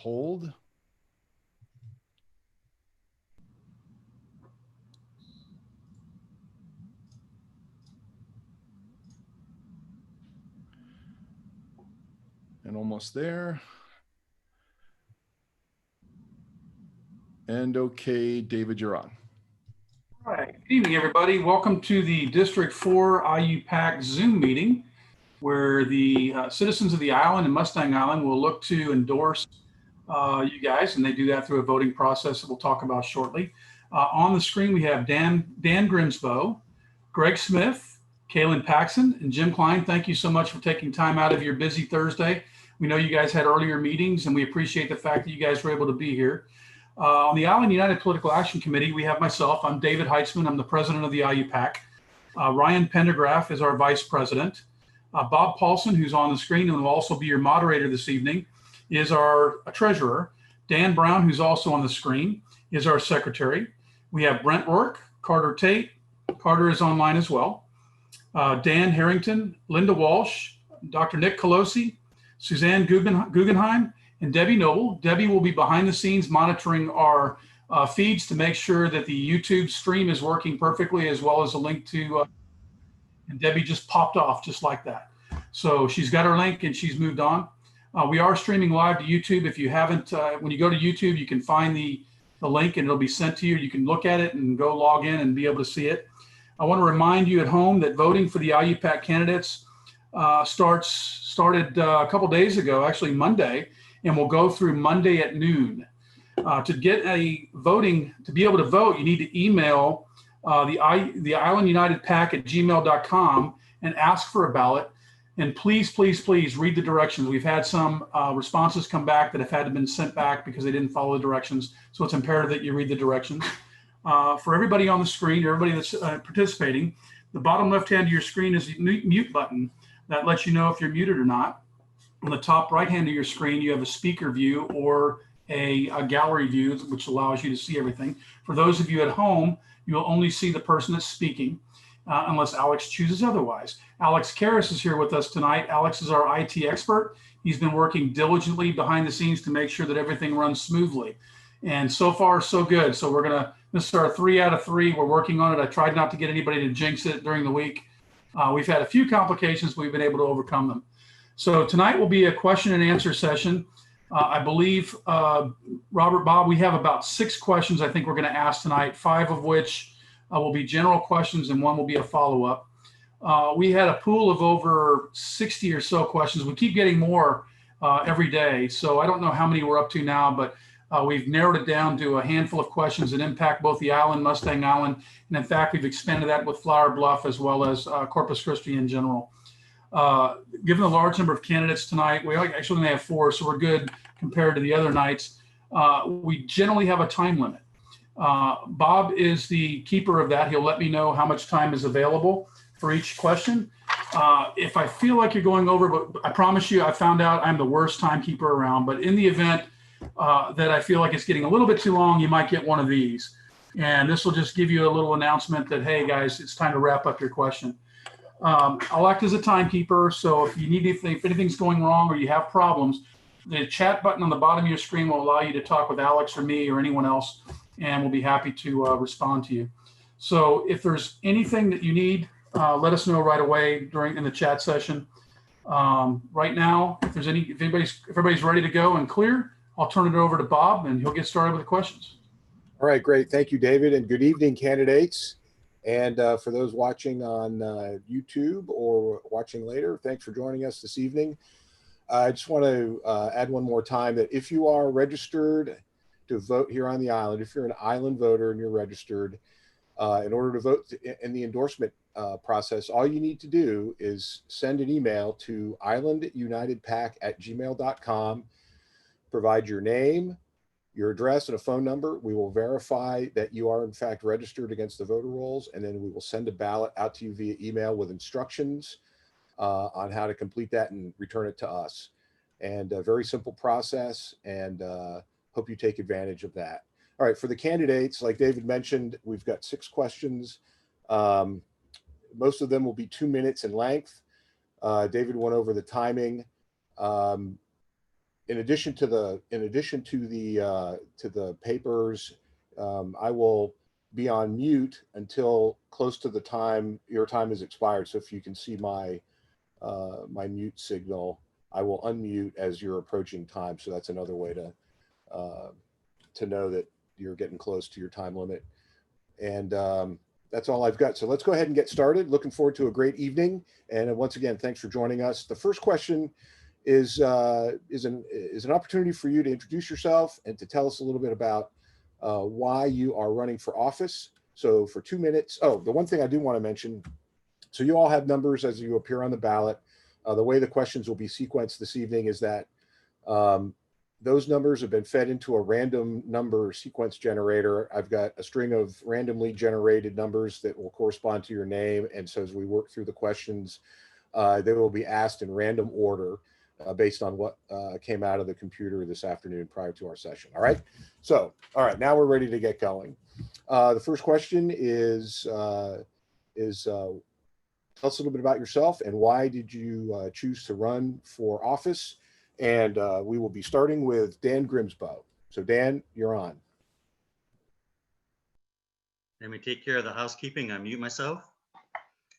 hold. And almost there. And okay, David, you're on. All right. Good evening, everybody. Welcome to the District 4 IUPAC Zoom meeting, where the citizens of the island and Mustang Island will look to endorse you guys, and they do that through a voting process that we'll talk about shortly. On the screen, we have Dan Grimsbow, Greg Smith, Kaylin Paxson, and Jim Klein. Thank you so much for taking time out of your busy Thursday. We know you guys had earlier meetings, and we appreciate the fact that you guys were able to be here. On the Island United Political Action Committee, we have myself. I'm David Heitzman. I'm the president of the IUPAC. Ryan Pendergraph is our vice president. Bob Paulson, who's on the screen and will also be your moderator this evening, is our treasurer. Dan Brown, who's also on the screen, is our secretary. We have Brent Rourke, Carter Tate. Carter is online as well. Dan Harrington, Linda Walsh, Dr. Nick Colosi, Suzanne Guggenheim, and Debbie Noble. Debbie will be behind the scenes monitoring our feeds to make sure that the YouTube stream is working perfectly, as well as a link to, and Debbie just popped off just like that. So she's got her link and she's moved on. We are streaming live to YouTube. If you haven't, when you go to YouTube, you can find the link and it'll be sent to you. You can look at it and go log in and be able to see it. I want to remind you at home that voting for the IUPAC candidates started a couple days ago, actually Monday, and we'll go through Monday at noon. To get to be able to vote, you need to email the Island United PAC at gmail.com and ask for a ballot. And please, please, please read the directions. We've had some responses come back that have had to been sent back because they didn't follow the directions. So it's imperative that you read the directions. For everybody on the screen, everybody that's participating, the bottom left hand of your screen is the mute button that lets you know if you're muted or not. On the top right hand of your screen, you have a speaker view or a gallery view, which allows you to see everything. For those of you at home, you will only see the person that's speaking unless Alex chooses otherwise. Alex Karras is here with us tonight. Alex is our IT expert. He's been working diligently behind the scenes to make sure that everything runs smoothly. And so far, so good. So this is our 3 out of 3. We're working on it. I tried not to get anybody to jinx it during the week. We've had a few complications, but we've been able to overcome them. So tonight will be a question and answer session. I believe, Robert, Bob, we have about 6 questions I think we're going to ask tonight, 5 of which will be general questions and 1 will be a follow-up. We had a pool of over 60 or so questions. We keep getting more every day. So I don't know how many we're up to now, but we've narrowed it down to a handful of questions that impact both the island, Mustang Island, and in fact, we've expanded that with Flower Bluff as well as Corpus Christi in general. Given the large number of candidates tonight, we actually only have 4, so we're good compared to the other nights. We generally have a time limit. Bob is the keeper of that. He'll let me know how much time is available for each question. If I feel like you're going over, but I promise you, I found out I'm the worst timekeeper around, but in the event that I feel like it's getting a little bit too long, you might get one of these. And this will just give you a little announcement that, hey guys, it's time to wrap up your question. I'll act as a timekeeper, so if you need anything, if anything's going wrong or you have problems, the chat button on the bottom of your screen will allow you to talk with Alex or me or anyone else, and we'll be happy to respond to you. So if there's anything that you need, let us know right away in the chat session. Right now, if everybody's ready to go and clear, I'll turn it over to Bob and he'll get started with the questions. All right, great. Thank you, David, and good evening, candidates. And for those watching on YouTube or watching later, thanks for joining us this evening. I just want to add one more time that if you are registered to vote here on the island, if you're an island voter and you're registered, in order to vote in the endorsement process, all you need to do is send an email to islandunitedpac@gmail.com, provide your name, your address, and a phone number. We will verify that you are in fact registered against the voter rolls, and then we will send a ballot out to you via email with instructions on how to complete that and return it to us. And a very simple process, and hope you take advantage of that. All right, for the candidates, like David mentioned, we've got 6 questions. Most of them will be 2 minutes in length. David went over the timing. in addition to the papers, I will be on mute until close to the time your time is expired. So if you can see my my mute signal, I will unmute as you're approaching time. So that's another way to know that you're getting close to your time limit. And that's all I've got. So let's go ahead and get started. Looking forward to a great evening. And once again, thanks for joining us. The first question is an opportunity for you to introduce yourself and to tell us a little bit about why you are running for office. So for 2 minutes. Oh, the one thing I do want to mention. So you all have numbers as you appear on the ballot. The way the questions will be sequenced this evening is that those numbers have been fed into a random number sequence generator. I've got a string of randomly generated numbers that will correspond to your name. And so as we work through the questions, they will be asked in random order based on what came out of the computer this afternoon prior to our session. All right. So, all right, now we're ready to get going. The first question is tell us a little bit about yourself and why did you choose to run for office? And we will be starting with Dan Grimsbow. So Dan, you're on. Let me take care of the housekeeping. I mute myself.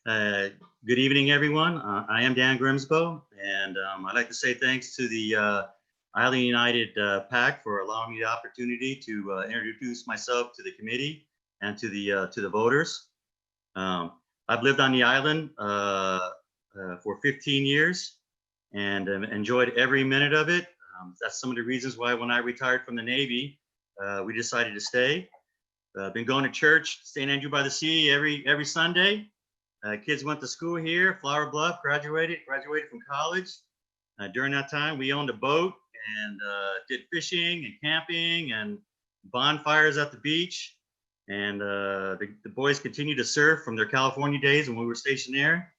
Good evening, everyone. I am Dan Grimsbow, and I'd like to say thanks to the Island United PAC for allowing me the opportunity to introduce myself to the committee and to the voters. I've lived on the island for 15 years and enjoyed every minute of it. That's some of the reasons why when I retired from the Navy, we decided to stay. Been going to church, St. Andrew by the Sea every Sunday. Kids went to school here, Flower Bluff, graduated from college. During that time, we owned a boat and did fishing and camping and bonfires at the beach. And the boys continued to surf from their California days when we were stationed there.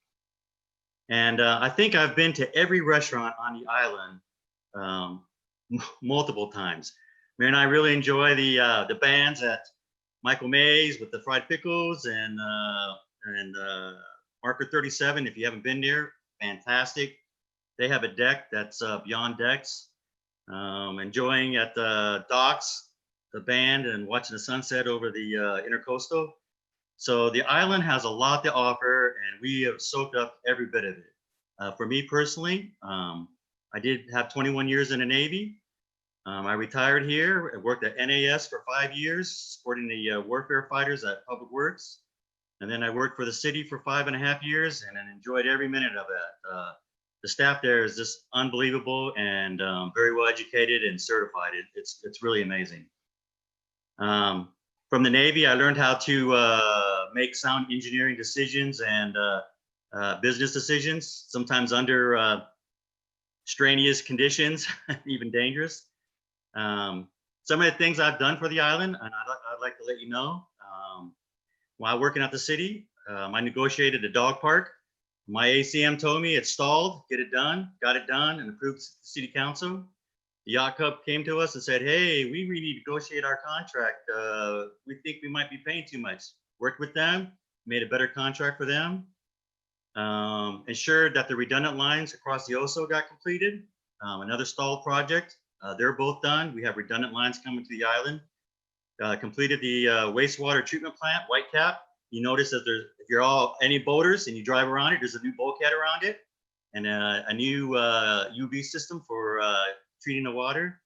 And I think I've been to every restaurant on the island multiple times. Mary and I really enjoy the bands at Michael Mays with the fried pickles and Marker 37. If you haven't been there, fantastic. They have a deck that's beyond decks. Enjoying at the docks, the band, and watching the sunset over the Intercoastal. So the island has a lot to offer, and we have soaked up every bit of it. For me personally, I did have 21 years in the Navy. I retired here. I worked at NAS for 5 years, supporting the warfare fighters at Public Works. And then I worked for the city for 5.5 years and enjoyed every minute of it. The staff there is just unbelievable and very well educated and certified. It's really amazing. From the Navy, I learned how to make sound engineering decisions and business decisions, sometimes under strenuous conditions, even dangerous. Some of the things I've done for the island, and I'd like to let you know. While working at the city, I negotiated a dog park. My ACM told me it stalled, get it done, got it done, and approved the city council. The Yacht Club came to us and said, hey, we renegotiate our contract. We think we might be paying too much. Worked with them, made a better contract for them. Ensured that the redundant lines across the Oso got completed. Another stalled project. They're both done. We have redundant lines coming to the island. Completed the wastewater treatment plant, Whitecap. You notice that if you're any boaters and you drive around it, there's a new bulkhead around it and a new UV system for treating the water.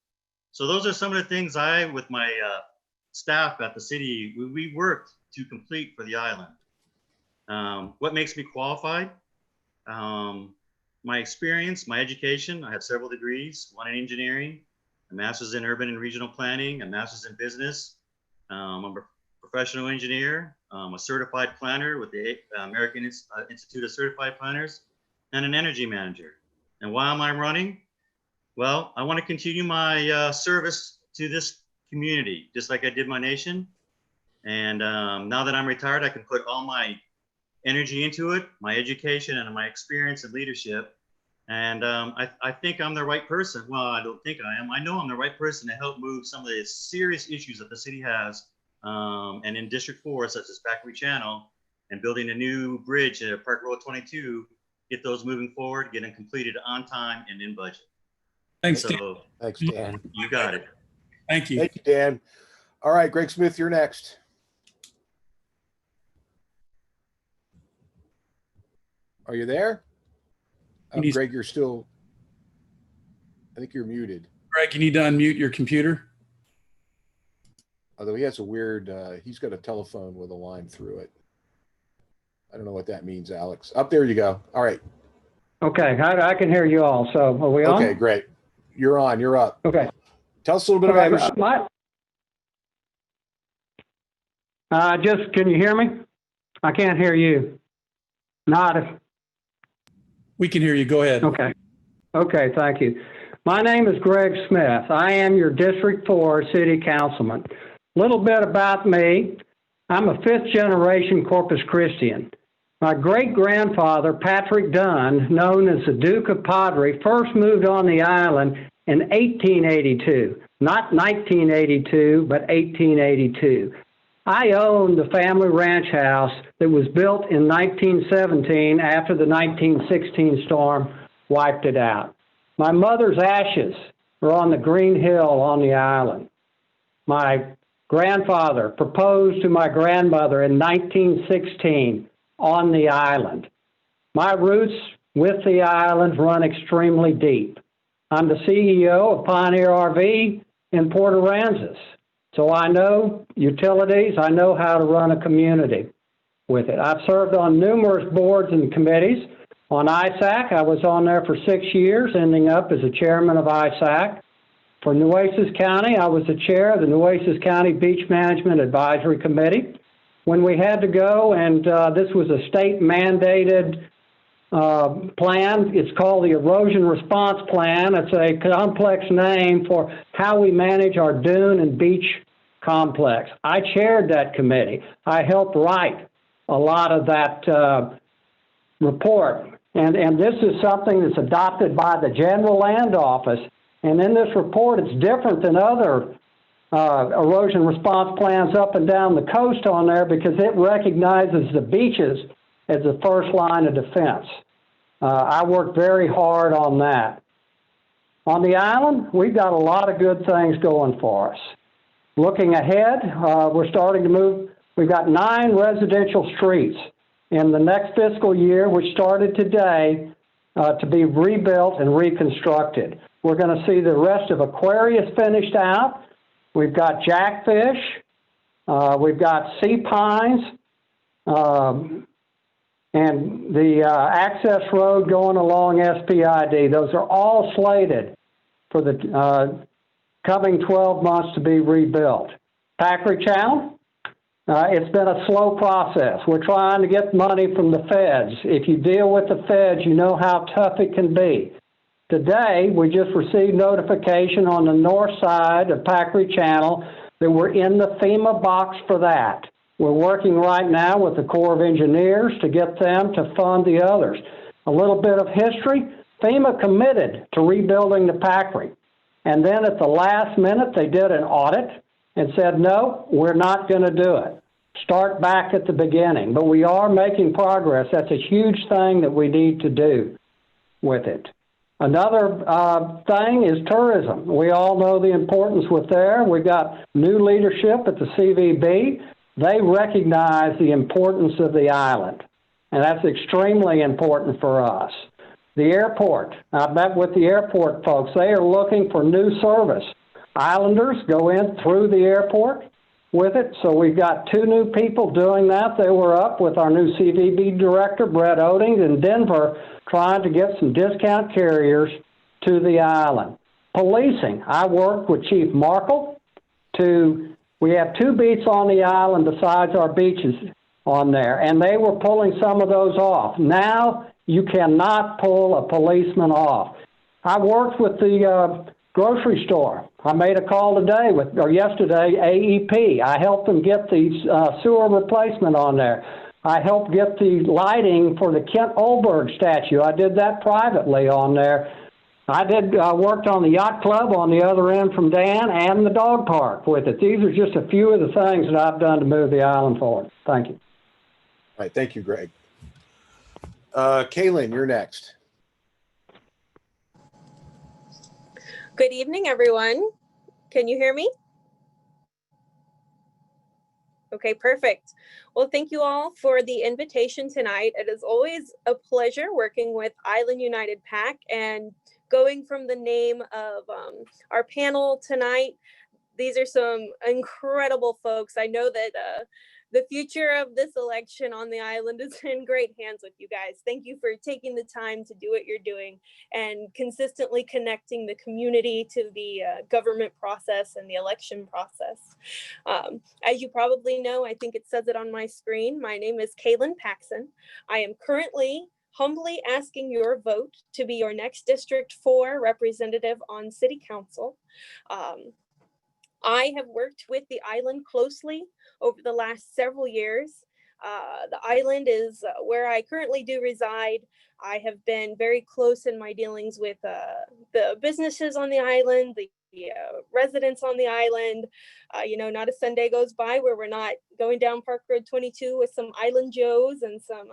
So those are some of the things with my staff at the city, we worked to complete for the island. What makes me qualified? My experience, my education. I have several degrees, one in engineering, a master's in urban and regional planning, a master's in business. I'm a professional engineer, a certified planner with the American Institute of Certified Planners, and an energy manager. And why am I running? Well, I want to continue my service to this community, just like I did my nation. And now that I'm retired, I can put all my energy into it, my education and my experience and leadership. And I think I'm the right person. Well, I don't think I am. I know I'm the right person to help move some of the serious issues that the city has and in District 4, such as Factory Channel and building a new bridge at Park Road 22, get those moving forward, get them completed on time and in budget. Thanks, Dan. So Thanks, Dan. you got it. Thank you. Thank you, Dan. All right, Greg Smith, you're next. Are you there? He's- Greg, you're still, I think you're muted. Greg, you need to unmute your computer. Although he has a weird, he's got a telephone with a line through it. I don't know what that means, Alex. Up there you go. All right. Okay, I can hear you all. So are we on? Okay, great. You're on. You're up. Okay. Tell us a little bit about yourself. Can you hear me? I can't hear you. Not. We can hear you. Go ahead. Okay. Okay, thank you. My name is Greg Smith. I am your District 4 City Councilman. A little bit about me. I'm a fifth-generation Corpus Christian. My great-grandfather, Patrick Dunn, known as the Duke of Padre, first moved on the island in 1882. Not 1982, but 1882. I owned the family ranch house that was built in 1917 after the 1916 storm wiped it out. My mother's ashes are on the green hill on the island. My grandfather proposed to my grandmother in 1916 on the island. My roots with the island run extremely deep. I'm the CEO of Pioneer RV in Port Aransas. So I know utilities, I know how to run a community with it. I've served on numerous boards and committees. On ISAC, I was on there for 6 years, ending up as the chairman of ISAC. For Nueces County, I was the chair of the Nueces County Beach Management Advisory Committee. When we had to go, and this was a state-mandated plan. It's called the Erosion Response Plan. It's a complex name for how we manage our dune and beach complex. I chaired that committee. I helped write a lot of that report. And this is something that's adopted by the General Land Office. And in this report, it's different than other erosion response plans up and down the coast on there because it recognizes the beaches as the first line of defense. I worked very hard on that. On the island, we've got a lot of good things going for us. Looking ahead, we're starting to move. We've got 9 residential streets in the next fiscal year, which started today, to be rebuilt and reconstructed. We're going to see the rest of Aquarius finished out. We've got jackfish. We've got sea pines. And the access road going along SPID. Those are all slated for the coming 12 months to be rebuilt. Packard Channel, it's been a slow process. We're trying to get money from the feds. If you deal with the feds, you know how tough it can be. Today, we just received notification on the north side of Packard Channel that we're in the FEMA box for that. We're working right now with the Corps of Engineers to get them to fund the others. A little bit of history, FEMA committed to rebuilding the Packard. And then at the last minute, they did an audit and said, no, we're not going to do it. Start back at the beginning. But we are making progress. That's a huge thing that we need to do with it. Another thing is tourism. We all know the importance with there. We've got new leadership at the CVB. They recognize the importance of the island, and that's extremely important for us. The airport, I met with the airport folks. They are looking for new service. Islanders go in through the airport with it, so we've got 2 new people doing that. They were up with our new CVB director, Brett Oding, in Denver, trying to get some discount carriers to the island. Policing, I worked with Chief Markle we have 2 beats on the island besides our beaches on there, and they were pulling some of those off. Now you cannot pull a policeman off. I worked with the grocery store. I made a call yesterday, AEP. I helped them get the sewer replacement on there. I helped get the lighting for the Kent Olberg statue. I did that privately on there. I worked on the yacht club on the other end from Dan and the dog park with it. These are just a few of the things that I've done to move the island forward. Thank you. All right. Thank you, Greg. Kaylin, you're next. Good evening, everyone. Can you hear me? Okay, perfect. Well, thank you all for the invitation tonight. It is always a pleasure working with Island United PAC, and going from the name of our panel tonight, these are some incredible folks. I know that the future of this election on the island is in great hands with you guys. Thank you for taking the time to do what you're doing and consistently connecting the community to the government process and the election process. As you probably know, I think it says it on my screen, my name is Kaylin Paxson. I am currently humbly asking your vote to be your next District 4 representative on City Council. I have worked with the island closely over the last several years. The island is where I currently do reside. I have been very close in my dealings with the businesses on the island, the residents on the island. You know, not a Sunday goes by where we're not going down Park Road 22 with some Island Joes and some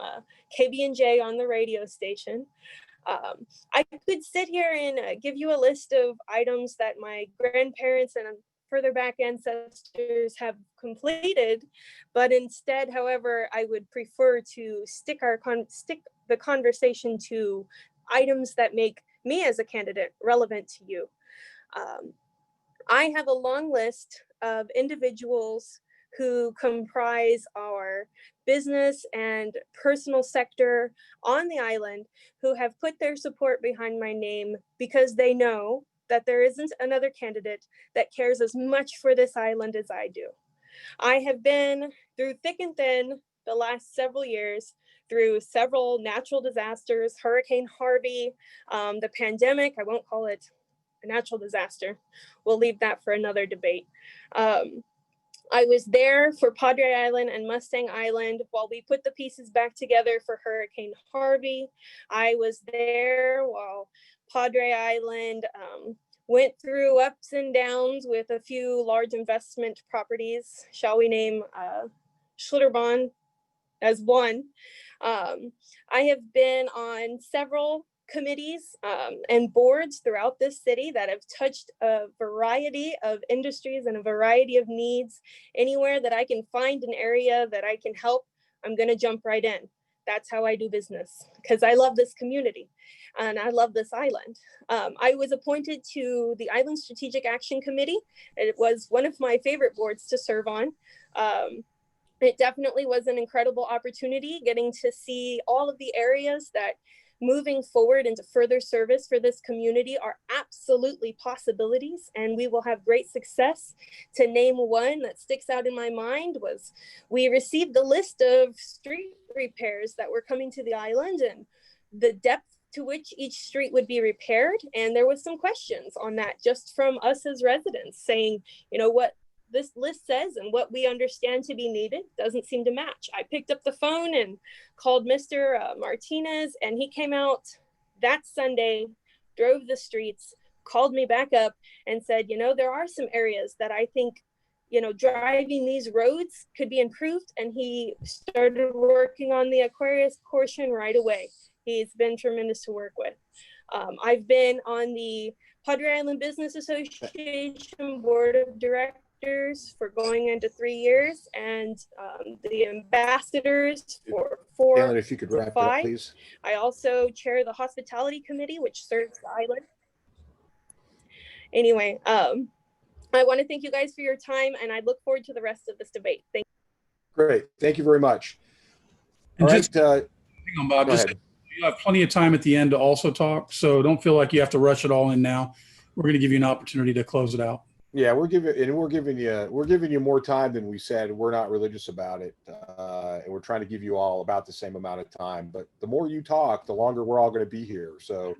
KB&J on the radio station. I could sit here and give you a list of items that my grandparents and further back ancestors have completed, but instead, however, I would prefer to stick the conversation to items that make me as a candidate relevant to you. I have a long list of individuals who comprise our business and personal sector on the island who have put their support behind my name because they know that there isn't another candidate that cares as much for this island as I do. I have been through thick and thin the last several years, through several natural disasters, Hurricane Harvey, the pandemic. I won't call it a natural disaster. We'll leave that for another debate. I was there for Padre Island and Mustang Island while we put the pieces back together for Hurricane Harvey. I was there while Padre Island went through ups and downs with a few large investment properties. Shall we name Schlitterbahn as one? I have been on several committees and boards throughout this city that have touched a variety of industries and a variety of needs. Anywhere that I can find an area that I can help, I'm going to jump right in. That's how I do business, because I love this community and I love this island. I was appointed to the Island Strategic Action Committee. It was one of my favorite boards to serve on. It definitely was an incredible opportunity getting to see all of the areas that moving forward into further service for this community are absolutely possibilities, and we will have great success. To name one that sticks out in my mind was we received the list of street repairs that were coming to the island and the depth to which each street would be repaired. And there was some questions on that just from us as residents saying, you know, what this list says and what we understand to be needed doesn't seem to match. I picked up the phone and called Mr. Martinez, and he came out that Sunday, drove the streets, called me back up and said, you know, there are some areas that I think, you know, driving these roads could be improved. And he started working on the Aquarius portion right away. He's been tremendous to work with. I've been on the Padre Island Business Association Board of Directors for going into 3 years, and the ambassadors for 4 Alan, if you could wrap it up, please. I also chair the hospitality committee, which serves the island. Anyway, I want to thank you guys for your time, and I look forward to the rest of this debate. Thank you. Great. Thank you very much. And All just, right. hang on, Bob, just, you have plenty of time at the end to also talk, so don't feel like you have to rush it all in now. We're going to give you an opportunity to close it out. Yeah, we're giving you more time than we said. We're not religious about it, and we're trying to give you all about the same amount of time. But the more you talk, the longer we're all going to be here. So,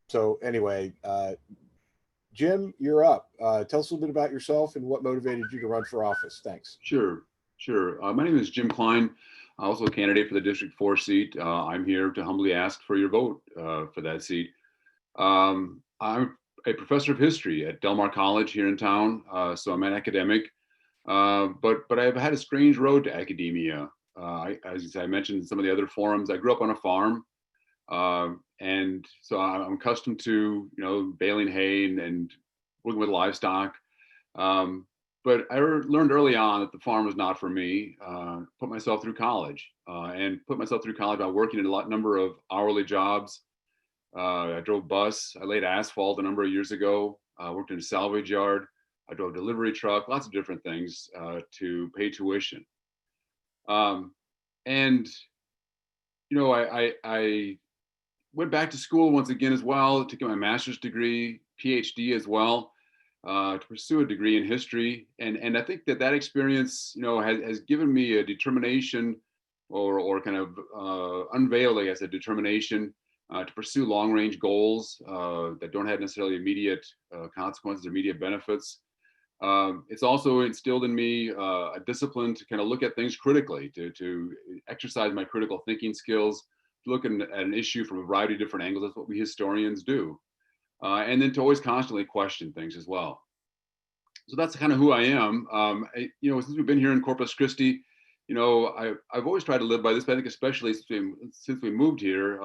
so anyway, Jim, you're up. Tell us a little bit about yourself and what motivated you to run for office. Thanks. Sure. My name is Jim Klein, also a candidate for the District 4 seat. I'm here to humbly ask for your vote for that seat. I'm a professor of history at Del Mar College here in town, so I'm an academic, but I've had a strange road to academia. As I mentioned in some of the other forums, I grew up on a farm. And so I'm accustomed to, baling hay and working with livestock. But I learned early on that the farm was not for me. Put myself through college and put myself through college by working in a number of hourly jobs. I drove bus. I laid asphalt a number of years ago. I worked in a salvage yard. I drove a delivery truck, lots of different things to pay tuition. And, I went back to school once again as well to get my master's degree, PhD as well, to pursue a degree in history. And I think that experience, has given me a determination or kind of unveiled, I guess, a determination to pursue long range goals that don't have necessarily immediate consequences, immediate benefits. It's also instilled in me a discipline to kind of look at things critically, to exercise my critical thinking skills, to look at an issue from a variety of different angles. That's what we historians do. And then to always constantly question things as well. So that's kind of who I am. Since we've been here in Corpus Christi, I've always tried to live by this, but I think especially since we moved here,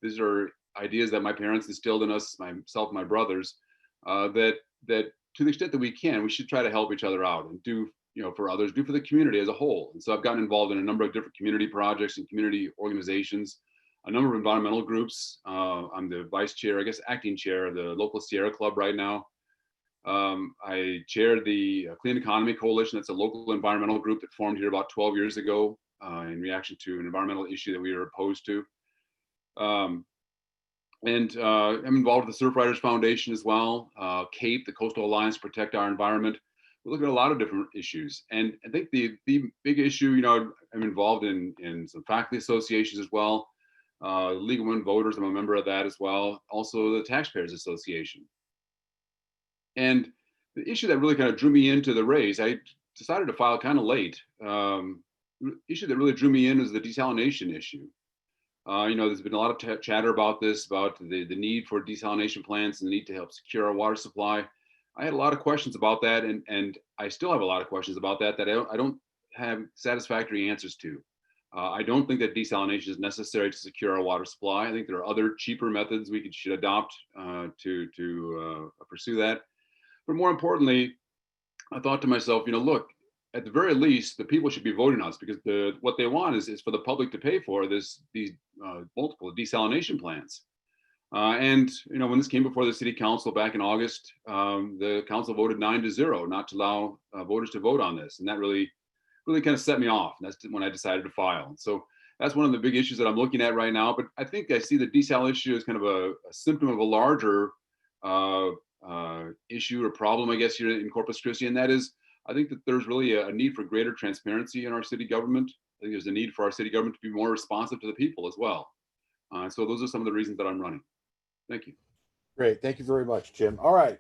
these are ideas that my parents instilled in us, myself and my brothers, that to the extent that we can, we should try to help each other out and do, for others, do for the community as a whole. And so I've gotten involved in a number of different community projects and community organizations, a number of environmental groups. I'm the vice chair, I guess, acting chair of the local Sierra Club right now. I chair the Clean Economy Coalition. That's a local environmental group that formed here about 12 years ago in reaction to an environmental issue that we were opposed to. And I'm involved with the Surf Riders Foundation as well, CAPE, the Coastal Alliance to Protect Our Environment. We look at a lot of different issues. And I think the big issue, I'm involved in some faculty associations as well. League of Women Voters, I'm a member of that as well. Also the Taxpayers Association. And the issue that really kind of drew me into the race, I decided to file kind of late. The issue that really drew me in is the desalination issue. There's been a lot of chatter about this, about the need for desalination plants and the need to help secure our water supply. I had a lot of questions about that, and I still have a lot of questions about that I don't have satisfactory answers to. I don't think that desalination is necessary to secure our water supply. I think there are other cheaper methods we should adopt to pursue that. But more importantly, I thought to myself, look, at the very least, the people should be voting on us because what they want is for the public to pay for these multiple desalination plants. And when this came before the city council back in August, the council voted 9-0 not to allow voters to vote on this, and that really kind of set me off. And that's when I decided to file. So that's one of the big issues that I'm looking at right now. But I think I see the desal issue as kind of a symptom of a larger issue or problem, I guess, here in Corpus Christi, and that is, I think that there's really a need for greater transparency in our city government. I think there's a need for our city government to be more responsive to the people as well. So those are some of the reasons that I'm running. Thank you. Great, thank you very much, Jim. All right,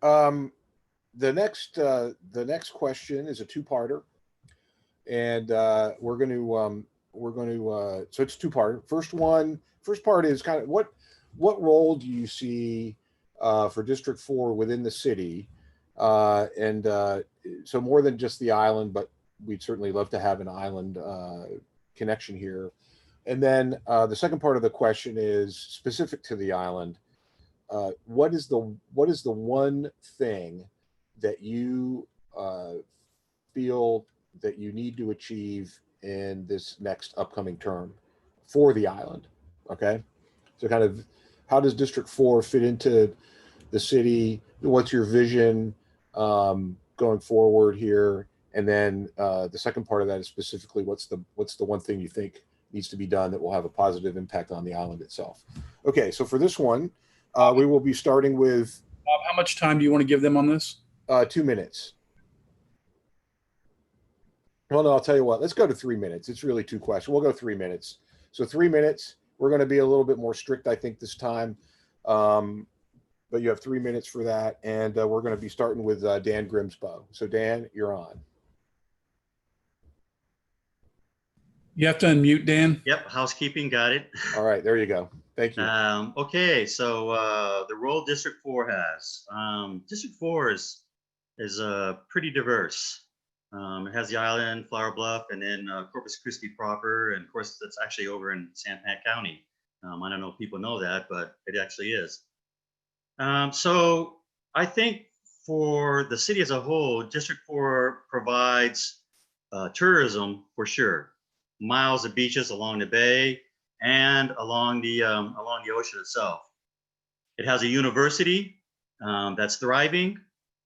the next question is a two-parter, and we're going to so it's two-part. First part is kind of what role do you see for District 4 within the city? So more than just the island, but we'd certainly love to have an island connection here. And then the second part of the question is specific to the island. What is the one thing that you feel that you need to achieve in this next upcoming term for the island? Okay, so kind of how does District 4 fit into the city? What's your vision going forward here? And then the second part of that is specifically what's the one thing you think needs to be done that will have a positive impact on the island itself? Okay, so for this one, we will be starting with Bob, how much time do you want to give them on this? 2 minutes. Well, no, I'll tell you what, let's go to 3 minutes. It's really two questions. We'll go 3 minutes. So 3 minutes, we're going to be a little bit more strict, I think, this time. But you have 3 minutes for that. And we're going to be starting with Dan Grimsbow. So Dan, you're on. You have to unmute, Dan. Yep, housekeeping, got it. All right, there you go. Thank you. Okay, so the role District 4 has. District 4 is pretty diverse. It has the island, Flower Bluff, and then Corpus Christi proper, and of course that's actually over in Sanpete County. I don't know if people know that, but it actually is. So I think for the city as a whole, District 4 provides tourism for sure. Miles of beaches along the bay and along the ocean itself. It has a university that's thriving.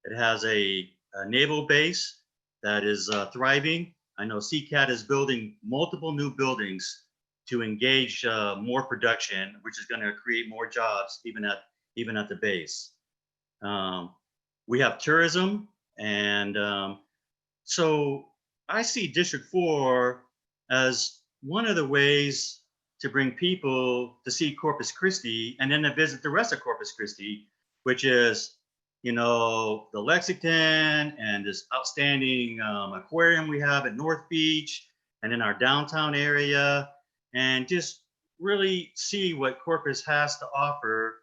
It has a naval base that is thriving. I know CCAT is building multiple new buildings to engage more production, which is going to create more jobs even at the base. We have tourism, and so I see District 4 as one of the ways to bring people to see Corpus Christi and then to visit the rest of Corpus Christi, which is, you know, the Lexington and this outstanding aquarium we have at North Beach and in our downtown area, and just really see what Corpus has to offer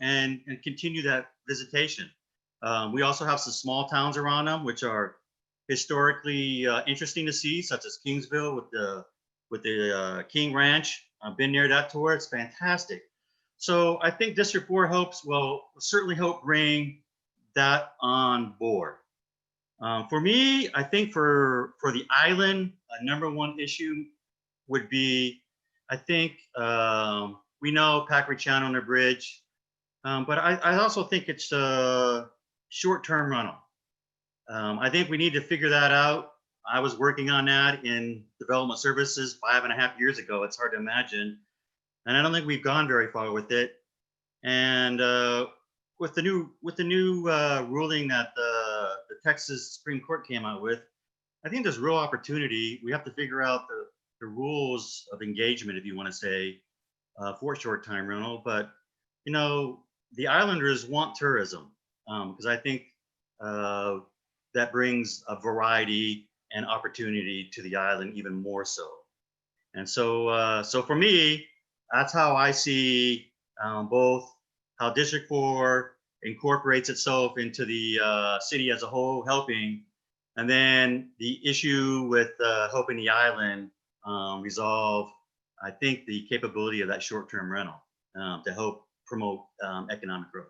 and continue that visitation. We also have some small towns around them, which are historically interesting to see, such as Kingsville with the King Ranch. I've been near that tour. It's fantastic. So I think District 4 will certainly help bring that on board. For me, I think for the island, a number one issue would be, I think we know Packard Channel and the bridge, but I also think it's a short-term rental. I think we need to figure that out. I was working on that in development services 5.5 years ago. It's hard to imagine. And I don't think we've gone very far with it. And with the new ruling that the Texas Supreme Court came out with, I think there's real opportunity. We have to figure out the rules of engagement, if you want to say, for short-time rental. But, you know, the islanders want tourism because I think that brings a variety and opportunity to the island even more so. And so, so for me, that's how I see both how District 4 incorporates itself into the city as a whole, helping, and then the issue with helping the island resolve, I think, the capability of that short-term rental to help promote economic growth.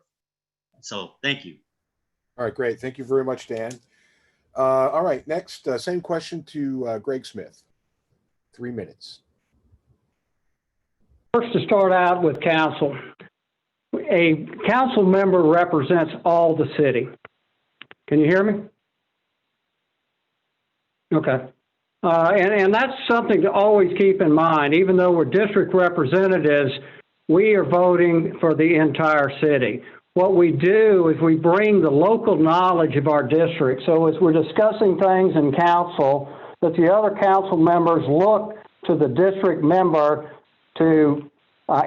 So thank you. All right, great. Thank you very much, Dan. All right, next, same question to Greg Smith. 3 minutes. First, to start out with council. A council member represents all the city. Can you hear me? Okay. And that's something to always keep in mind. Even though we're district representatives, we are voting for the entire city. What we do is we bring the local knowledge of our district. So as we're discussing things in council, that the other council members look to the district member to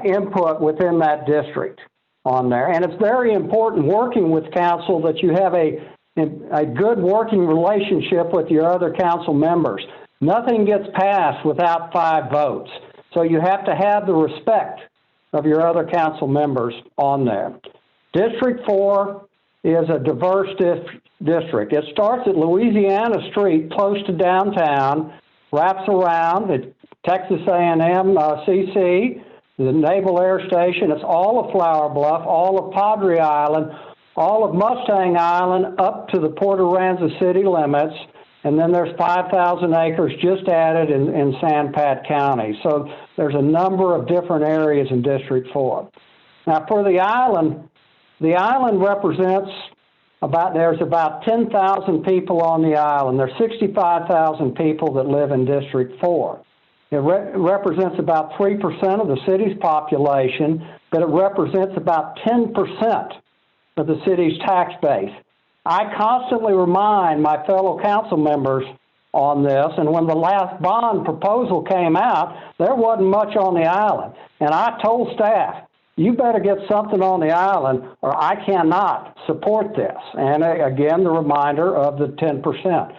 input within that district on there. And it's very important working with council that you have a good working relationship with your other council members. Nothing gets passed without 5 votes. So you have to have the respect of your other council members on there. District 4 is a diverse district. It starts at Louisiana Street, close to downtown, wraps around at Texas A&M CC, the Naval Air Station. It's all of Flower Bluff, all of Padre Island, all of Mustang Island, up to the Port Aransas city limits, and then there's 5,000 acres just added in San Pat County. So there's a number of different areas in District 4. Now for the island represents there's about 10,000 people on the island. There's 65,000 people that live in District 4. It represents about 3% of the city's population, but it represents about 10% of the city's tax base. I constantly remind my fellow council members on this, and when the last bond proposal came out, there wasn't much on the island. And I told staff, you better get something on the island or I cannot support this. And again, the reminder of the 10%.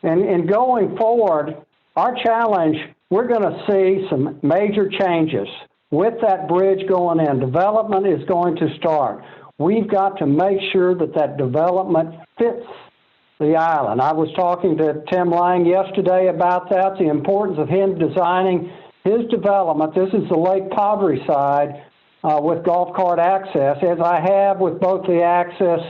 And going forward, our challenge, we're going to see some major changes. With that bridge going in, development is going to start. We've got to make sure that that development fits the island. I was talking to Tim Lang yesterday about that, the importance of him designing his development, this is the Lake Padre side with golf cart access, as I have with both the access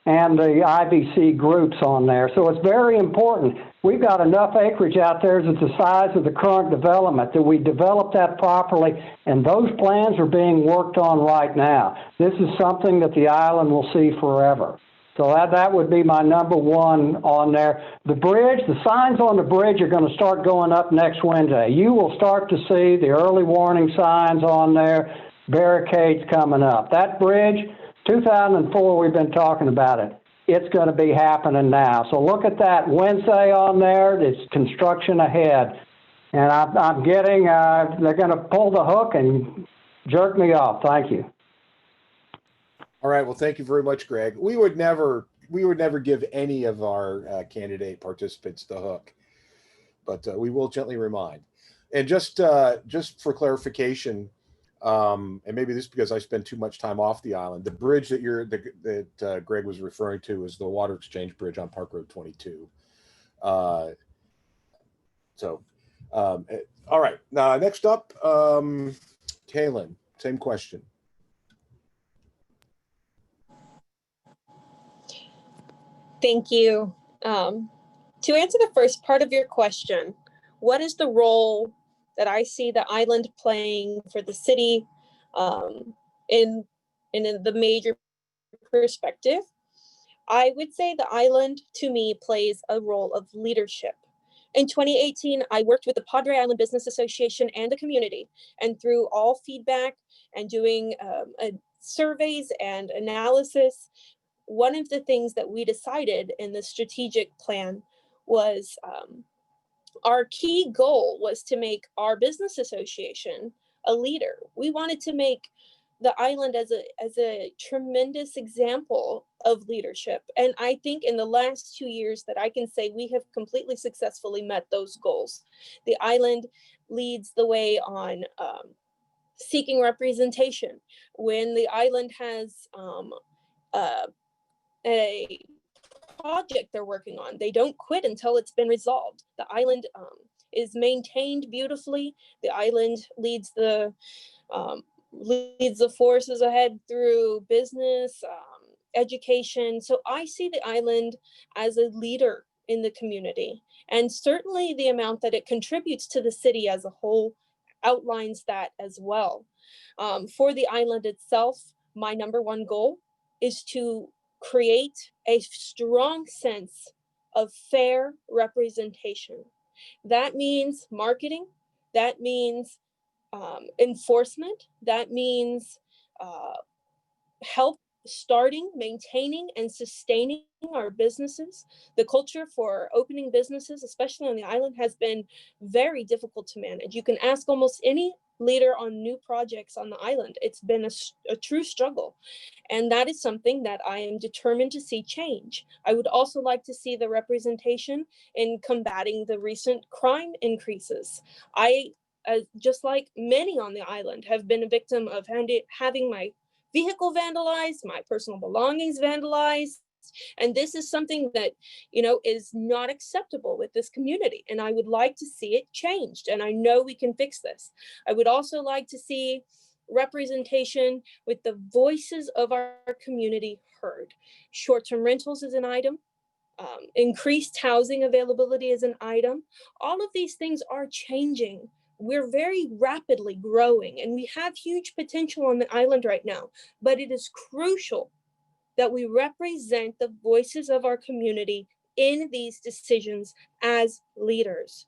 and the IBC groups on there. So it's very important. We've got enough acreage out there that's the size of the current development that we develop that properly, and those plans are being worked on right now. This is something that the island will see forever. So that would be my number one on there. The bridge, the signs on the bridge are going to start going up next Wednesday. You will start to see the early warning signs on there, barricades coming up. That bridge, 2004, we've been talking about it. It's going to be happening now. So look at that Wednesday on there. It's construction ahead. And I'm getting, they're going to pull the hook and jerk me off. Thank you. All right. Well, thank you very much, Greg. We would never give any of our candidate participants the hook, but we will gently remind. And just for clarification, and maybe this is because I spend too much time off the island, the bridge that Greg was referring to is the Water Exchange Bridge on Park Road 22. All right. Next up, Kaylin, same question. Thank you. To answer the first part of your question, what is the role that I see the island playing for the city in the major perspective? I would say the island, to me, plays a role of leadership. In 2018, I worked with the Padre Island Business Association and the community, and through all feedback and doing surveys and analysis, one of the things that we decided in the strategic plan was our key goal was to make our business association a leader. We wanted to make the island as a tremendous example of leadership. And I think in the last 2 years that I can say we have completely successfully met those goals. The island leads the way on seeking representation. When the island has a project they're working on, they don't quit until it's been resolved. The island is maintained beautifully. The island leads the forces ahead through business, education. So I see the island as a leader in the community, and certainly the amount that it contributes to the city as a whole outlines that as well. For the island itself, my number one goal is to create a strong sense of fair representation. That means marketing, that means enforcement, that means help starting, maintaining, and sustaining our businesses. The culture for opening businesses, especially on the island, has been very difficult to manage. You can ask almost any leader on new projects on the island. It's been a true struggle. And that is something that I am determined to see change. I would also like to see the representation in combating the recent crime increases. I, just like many on the island, have been a victim of having my vehicle vandalized, my personal belongings vandalized. And this is something that, is not acceptable with this community. And I would like to see it changed. And I know we can fix this. I would also like to see representation with the voices of our community heard. Short-term rentals is an item. Increased housing availability is an item. All of these things are changing. We're very rapidly growing, and we have huge potential on the island right now, but it is crucial that we represent the voices of our community in these decisions as leaders.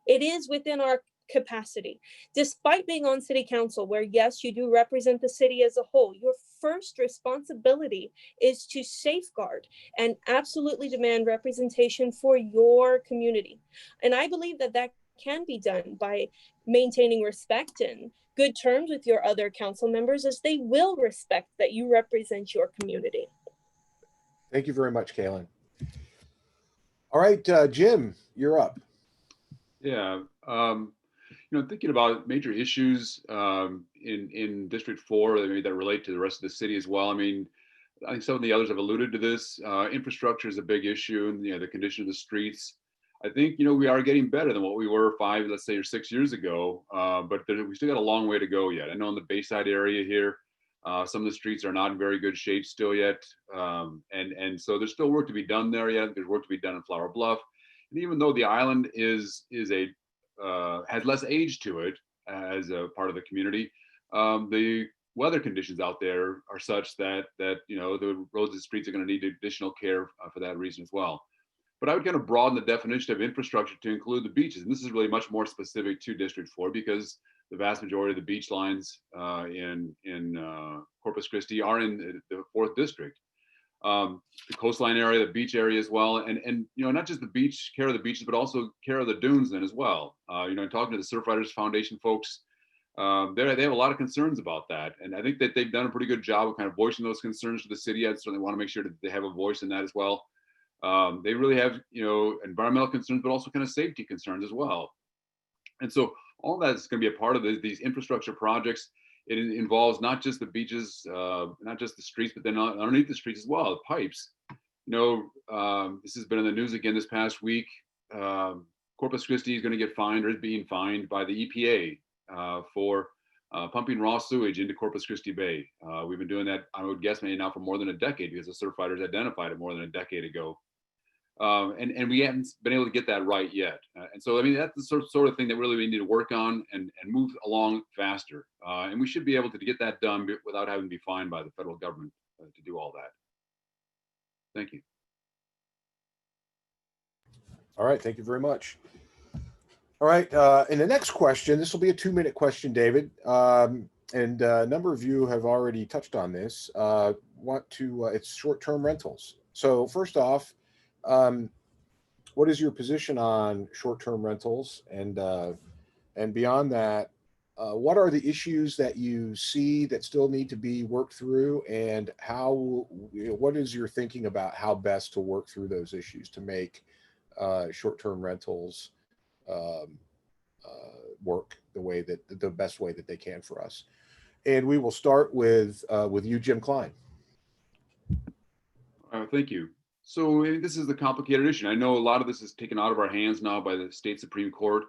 It is within our capacity. Despite being on city council, where yes, you do represent the city as a whole, your first responsibility is to safeguard and absolutely demand representation for your community. And I believe that that can be done by maintaining respect and good terms with your other council members, as they will respect that you represent your community. Thank you very much, Kaylin. All right, Jim, you're up. Yeah, thinking about major issues in District 4 that relate to the rest of the city as well. I mean, I think some of the others have alluded to this. Infrastructure is a big issue, and the condition of the streets. I think, we are getting better than what we were 5, let's say, or 6 years ago, but we still got a long way to go yet. I know in the Bayside area here, some of the streets are not in very good shape still yet. And so there's still work to be done there yet. There's work to be done in Flower Bluff. And even though the island has less age to it as a part of the community, the weather conditions out there are such that the roads and streets are going to need additional care for that reason as well. But I would kind of broaden the definition of infrastructure to include the beaches. And this is really much more specific to District 4 because the vast majority of the beach lines in Corpus Christi are in the 4th district. The coastline area, the beach area as well. And not just the beach, care of the beaches, but also care of the dunes then as well. Talking to the Surf Riders Foundation folks, they have a lot of concerns about that. And I think that they've done a pretty good job of kind of voicing those concerns to the city. I certainly want to make sure that they have a voice in that as well. They really have, environmental concerns, but also kind of safety concerns as well. And so all that is going to be a part of these infrastructure projects. It involves not just the beaches, not just the streets, but then underneath the streets as well, the pipes. This has been in the news again this past week. Corpus Christi is going to get fined or is being fined by the EPA for pumping raw sewage into Corpus Christi Bay. We've been doing that, I would guess, maybe now for more than a decade because the surf riders identified it more than a decade ago. And we haven't been able to get that right yet. And so, that's the sort of thing that really we need to work on and move along faster. And we should be able to get that done without having to be fined by the federal government to do all that. Thank you. All right, thank you very much. All right, and the next question, this will be a 2-minute question, David. And a number of you have already touched on this. It's short-term rentals. So first off, what is your position on short-term rentals? And beyond that, what are the issues that you see that still need to be worked through, and what is your thinking about how best to work through those issues to make short-term rentals work the best way that they can for us? And we will start with you, Jim Klein. Thank you. So this is the complicated issue. I know a lot of this is taken out of our hands now by the state Supreme Court,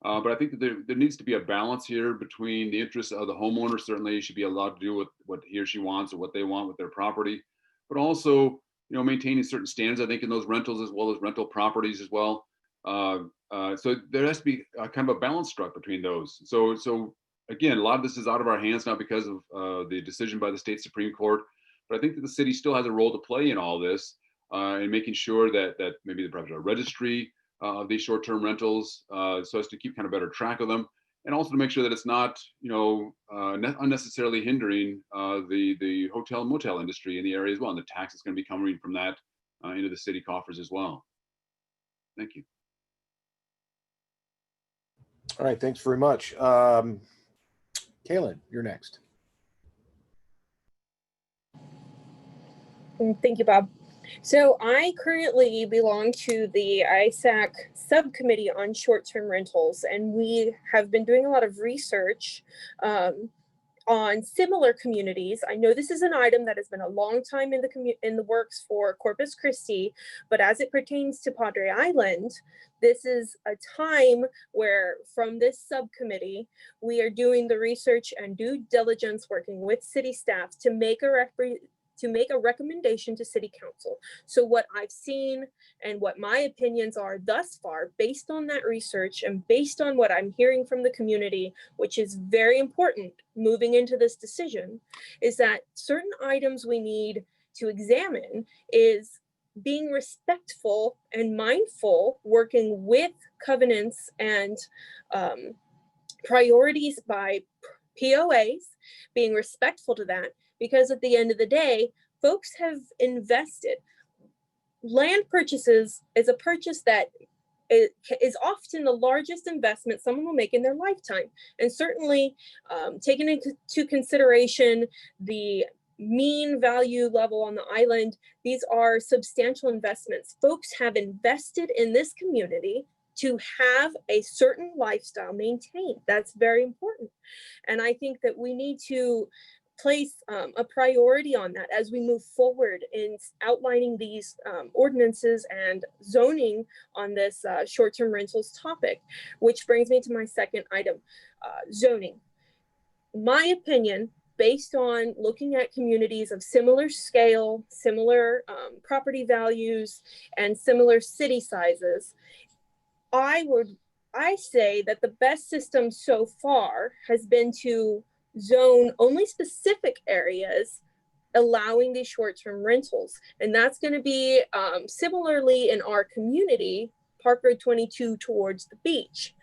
but I think that there needs to be a balance here between the interests of the homeowner. Certainly should be allowed to do what he or she wants or what they want with their property, but also, maintaining certain standards, I think, in those rentals as well as rental properties as well. So there has to be kind of a balance struck between those. So again, a lot of this is out of our hands now because of the decision by the state Supreme Court, but I think that the city still has a role to play in all this. And making sure that maybe the perhaps a registry of these short-term rentals, so as to keep kind of better track of them, and also to make sure that it's not unnecessarily hindering the hotel and motel industry in the area as well, and the tax is going to be coming from that into the city coffers as well. Thank you. All right, thanks very much. Kaylin, you're next. Thank you, Bob. So I currently belong to the IUPAC subcommittee on short-term rentals, and we have been doing a lot of research on similar communities. I know this is an item that has been a long time in the works for Corpus Christi, but as it pertains to Padre Island, this is a time where from this subcommittee, we are doing the research and due diligence working with city staff to make a recommendation to city council. So what I've seen and what my opinions are thus far, based on that research and based on what I'm hearing from the community, which is very important moving into this decision, is that certain items we need to examine is being respectful and mindful, working with covenants and priorities by POAs, being respectful to that. Because at the end of the day, folks have invested. Land purchases is a purchase that is often the largest investment someone will make in their lifetime. And certainly taking into consideration the mean value level on the island, these are substantial investments. Folks have invested in this community to have a certain lifestyle maintained. That's very important. And I think that we need to place a priority on that as we move forward in outlining these ordinances and zoning on this short-term rentals topic, which brings me to my second item, zoning. My opinion, based on looking at communities of similar scale, similar property values, and similar city sizes, I say that the best system so far has been to zone only specific areas, allowing these short-term rentals. And that's going to be similarly in our community, Park Road 22 towards the beach.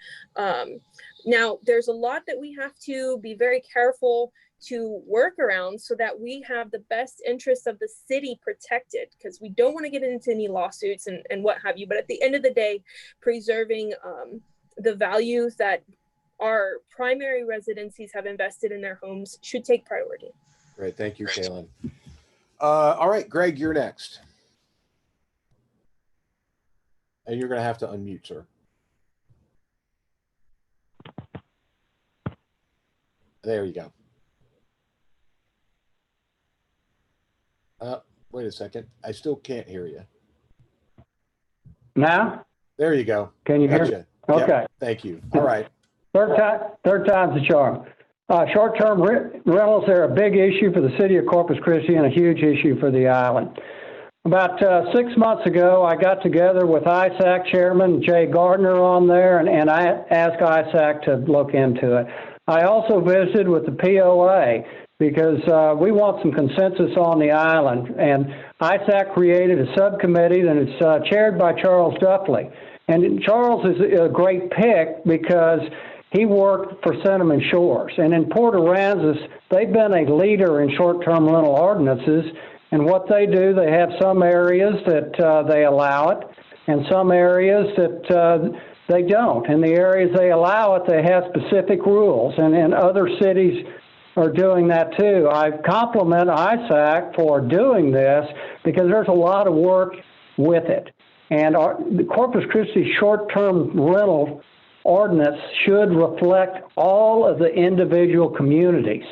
Now, there's a lot that we have to be very careful to work around so that we have the best interests of the city protected, because we don't want to get into any lawsuits and what have you. But at the end of the day, preserving the values that our primary residencies have invested in their homes should take priority. Great. Thank you, Kaylin. All right, Greg, you're next. And you're going to have to unmute, sir. There you go. Wait a second. I still can't hear you. Now? There you go. Can you hear Gotcha. me? Okay. Yep, thank you. All right. Third time's the charm. Short-term rentals are a big issue for the city of Corpus Christi and a huge issue for the island. About 6 months ago, I got together with IUPAC Chairman Jay Gardner on there, and I asked IUPAC to look into it. I also visited with the POA because we want some consensus on the island, and IUPAC created a subcommittee that is chaired by Charles Duffley. And Charles is a great pick because he worked for Cinnamon Shores. And in Port Aransas, they've been a leader in short-term rental ordinances. And what they do, they have some areas that they allow it and some areas that they don't. In the areas they allow it, they have specific rules. And other cities are doing that too. I compliment IUPAC for doing this because there's a lot of work with it. And the Corpus Christi short-term rental ordinance should reflect all of the individual communities.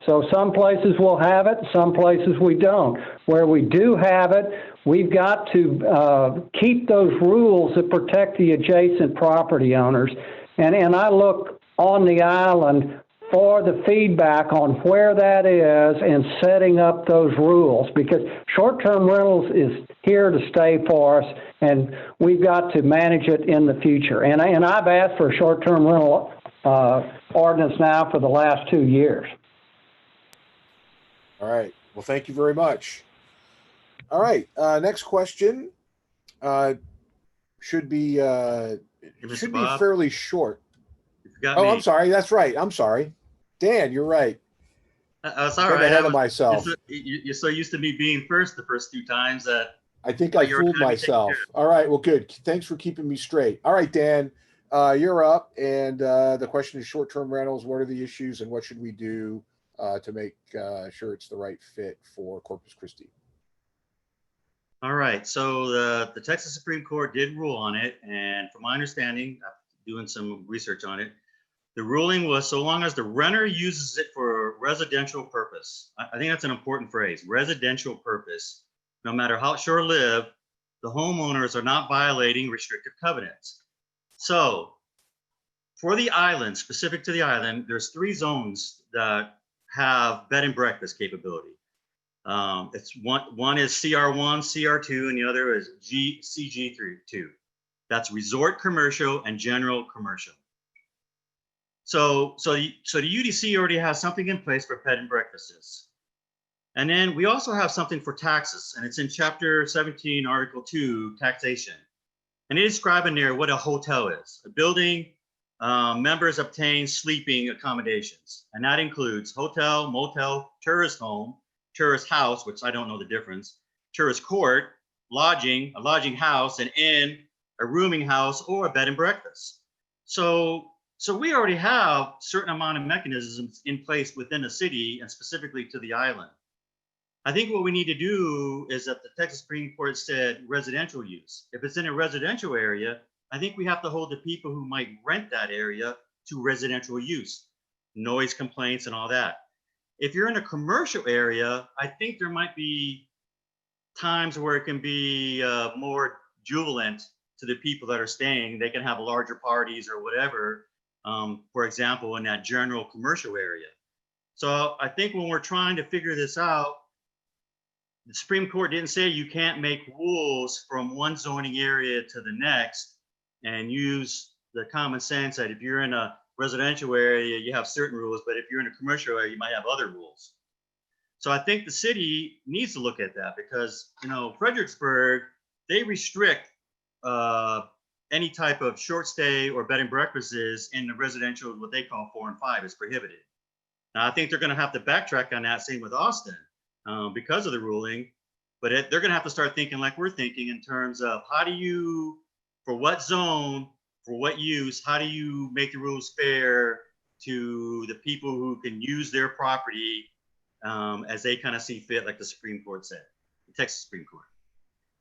So some places will have it, some places we don't. Where we do have it, we've got to keep those rules that protect the adjacent property owners. And I look on the island for the feedback on where that is and setting up those rules, because short-term rentals is here to stay for us, and we've got to manage it in the future. And I've asked for a short-term rental ordinance now for the last 2 years. All right. Well, thank you very much. All right. Next question should be fairly short. Oh, I'm sorry. That's right. I'm sorry. Dan, you're right. That's all right. Ahead of myself. You're so used to me being first the first 2 times that I think I fooled myself. All right. Well, good. Thanks for keeping me straight. All right, Dan, you're up. And the question is short-term rentals. What are the issues and what should we do to make sure it's the right fit for Corpus Christi? All right. So the Texas Supreme Court did rule on it. And from my understanding, after doing some research on it, the ruling was so long as the renter uses it for residential purpose. I think that's an important phrase, residential purpose. No matter how short-lived, the homeowners are not violating restrictive covenants. So for the island, specific to the island, there's 3 zones that have bed and breakfast capability. It's one is CR1, CR2, and the other is CG2. That's resort commercial and general commercial. So the UDC already has something in place for bed and breakfasts. And then we also have something for taxes, and it's in Chapter 17, Article 2, taxation. And they describe in there what a hotel is. A building, members obtain sleeping accommodations. And that includes hotel, motel, tourist home, tourist house, which I don't know the difference, tourist court, lodging, a lodging house, an inn, a rooming house, or a bed and breakfast. So we already have certain amount of mechanisms in place within the city and specifically to the island. I think what we need to do is that the Texas Supreme Court said residential use. If it's in a residential area, I think we have to hold the people who might rent that area to residential use, noise complaints and all that. If you're in a commercial area, I think there might be times where it can be more jubilant to the people that are staying. They can have larger parties or whatever, for example, in that general commercial area. So I think when we're trying to figure this out, the Supreme Court didn't say you can't make rules from one zoning area to the next and use the common sense that if you're in a residential area, you have certain rules, but if you're in a commercial area, you might have other rules. So I think the city needs to look at that because, you know, Fredericksburg, they restrict any type of short stay or bed and breakfasts in the residential, what they call 4 and 5 is prohibited. Now, I think they're going to have to backtrack on that, same with Austin, because of the ruling, but they're going to have to start thinking like we're thinking in terms of how do you, for what zone, for what use, how do you make the rules fair to the people who can use their property as they kind of see fit, like the Supreme Court said, the Texas Supreme Court.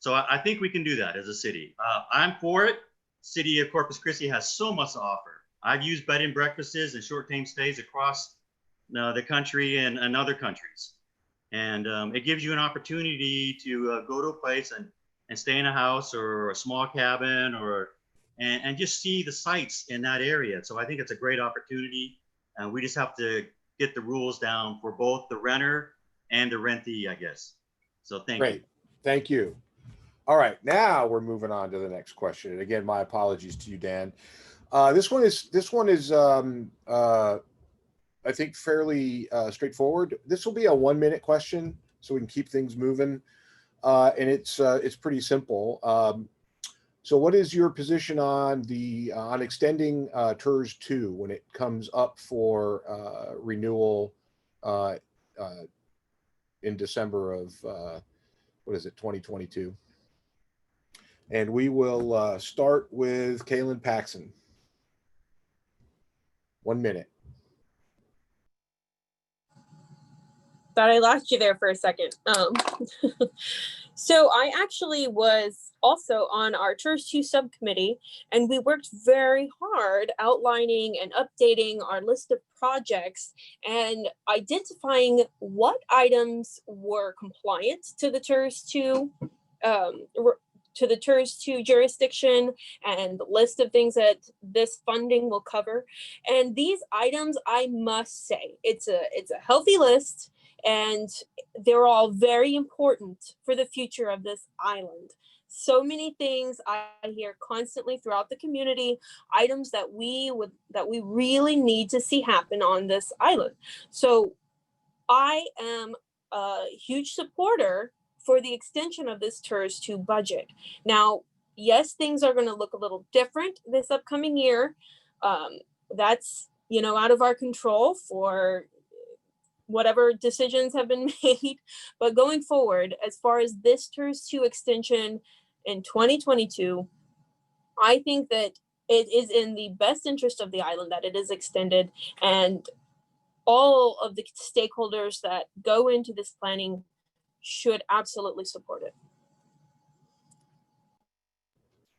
So I think we can do that as a city. I'm for it. City of Corpus Christi has so much to offer. I've used bed and breakfasts and short-term stays across the country and other countries. And it gives you an opportunity to go to a place and stay in a house or a small cabin and just see the sights in that area. So I think it's a great opportunity. And we just have to get the rules down for both the renter and the rentee, I guess. So thank you. Great. Thank you. All right, now we're moving on to the next question. And again, my apologies to you, Dan. This one is I think fairly straightforward. This will be a 1-minute question, so we can keep things moving. And it's pretty simple. So, what is your position on extending TERS 2 when it comes up for renewal in December of 2022? And we will start with Kaylin Paxson. 1 minute. Thought I lost you there for a second. So I actually was also on our TERS 2 subcommittee, and we worked very hard outlining and updating our list of projects and identifying what items were compliant to the TERS 2 jurisdiction and the list of things that this funding will cover. And these items, I must say, it's a healthy list. And they're all very important for the future of this island. So many things I hear constantly throughout the community, items that we really need to see happen on this island. So I am a huge supporter for the extension of this TERS 2 budget. Now, yes, things are going to look a little different this upcoming year. That's, out of our control for whatever decisions have been made. But going forward, as far as this TERS 2 extension in 2022, I think that it is in the best interest of the island that it is extended, and all of the stakeholders that go into this planning should absolutely support it.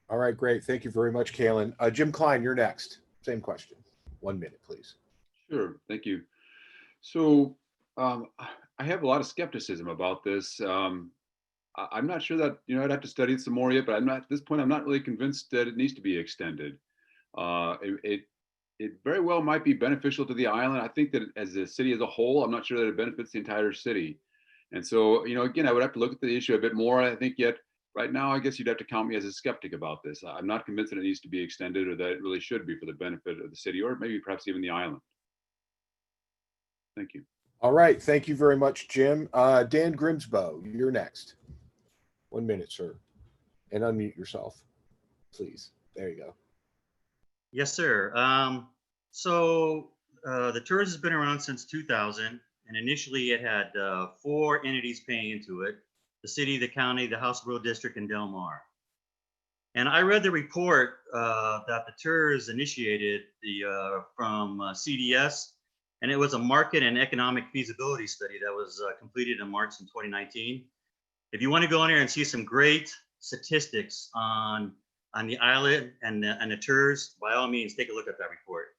All right, great. Thank you very much, Kaylin. Jim Klein, you're next. Same question. 1 minute, please. Sure, thank you. So I have a lot of skepticism about this. I'm not sure that, I'd have to study it some more yet, but at this point, I'm not really convinced that it needs to be extended. It very well might be beneficial to the island. I think that as a city as a whole, I'm not sure that it benefits the entire city. And so, again, I would have to look at the issue a bit more. I think yet right now, I guess you'd have to count me as a skeptic about this. I'm not convinced that it needs to be extended or that it really should be for the benefit of the city or maybe perhaps even the island. Thank you. All right. Thank you very much, Jim. Dan Grimsbow, you're next. 1 minute, sir. And unmute yourself, please. There you go. Yes, sir. So the TERS has been around since 2000, and initially it had 4 entities paying into it: the city, the county, the House Rural District, and Del Mar. And I read the report that the TERS initiated from CDS, and it was a market and economic feasibility study that was completed in March in 2019. If you want to go in there and see some great statistics on the island and the TERS, by all means, take a look at that report.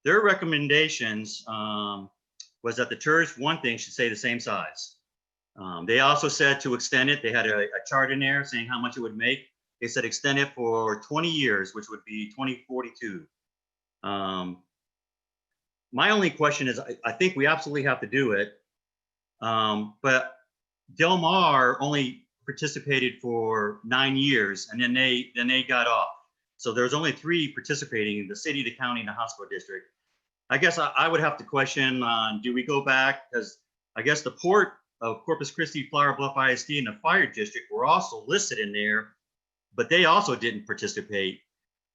Their recommendations was that the TERS, one thing, should stay the same size. They also said to extend it, they had a chart in there saying how much it would make. They said extend it for 20 years, which would be 2042. My only question is, I think we absolutely have to do it. But Del Mar only participated for 9 years, and then they got off. So there's only 3 participating: the city, the county, and the hospital district. I guess I would have to question on, do we go back? Because I guess the port of Corpus Christi, Flower Bluff ISD, and the fire district were also listed in there, but they also didn't participate.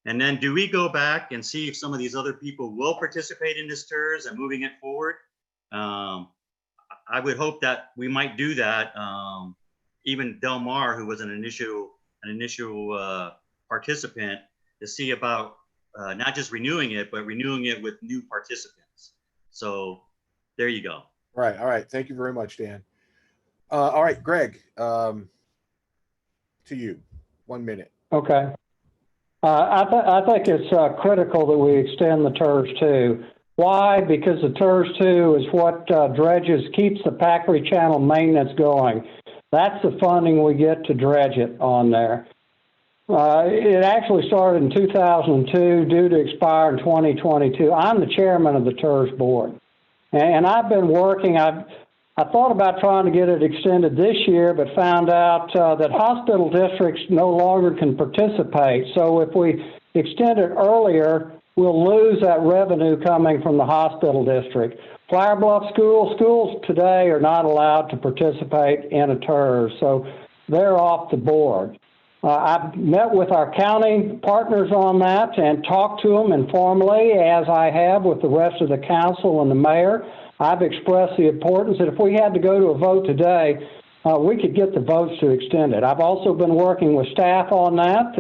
And then do we go back and see if some of these other people will participate in this TERS and moving it forward? I would hope that we might do that. Even Del Mar, who was an initial participant, to see about not just renewing it, but renewing it with new participants. So there you go. Right. All right. Thank you very much, Dan. All right, Greg, to you. 1 minute. Okay. I think it's critical that we extend the TERS 2. Why? Because the TERS 2 is what keeps the Packery Channel maintenance going. That's the funding we get to dredge it on there. It actually started in 2002, due to expire in 2022. I'm the chairman of the TERS board. And I've been working, I thought about trying to get it extended this year, but found out that hospital districts no longer can participate. So if we extend it earlier, we'll lose that revenue coming from the hospital district. Flower Bluff schools today are not allowed to participate in a TERS, so they're off the board. I've met with our county partners on that and talked to them informally, as I have with the rest of the council and the mayor. I've expressed the importance that if we had to go to a vote today, we could get the votes to extend it. I've also been working with staff on that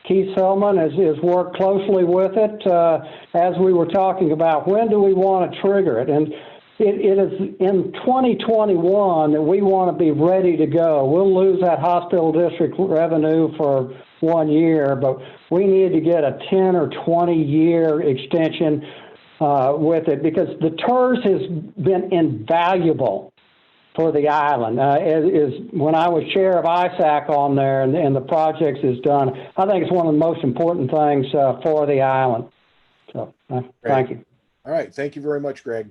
Keith Selman has worked closely with it as we were talking about when do we want to trigger it. And it is in 2021 that we want to be ready to go. We'll lose that hospital district revenue for 1 year, but we need to get a 10 or 20-year extension with it, because the TERS has been invaluable for the island. When I was chair of ISAC on there and the projects is done, I think it's one of the most important things for the island. So thank you. All right. Thank you very much, Greg.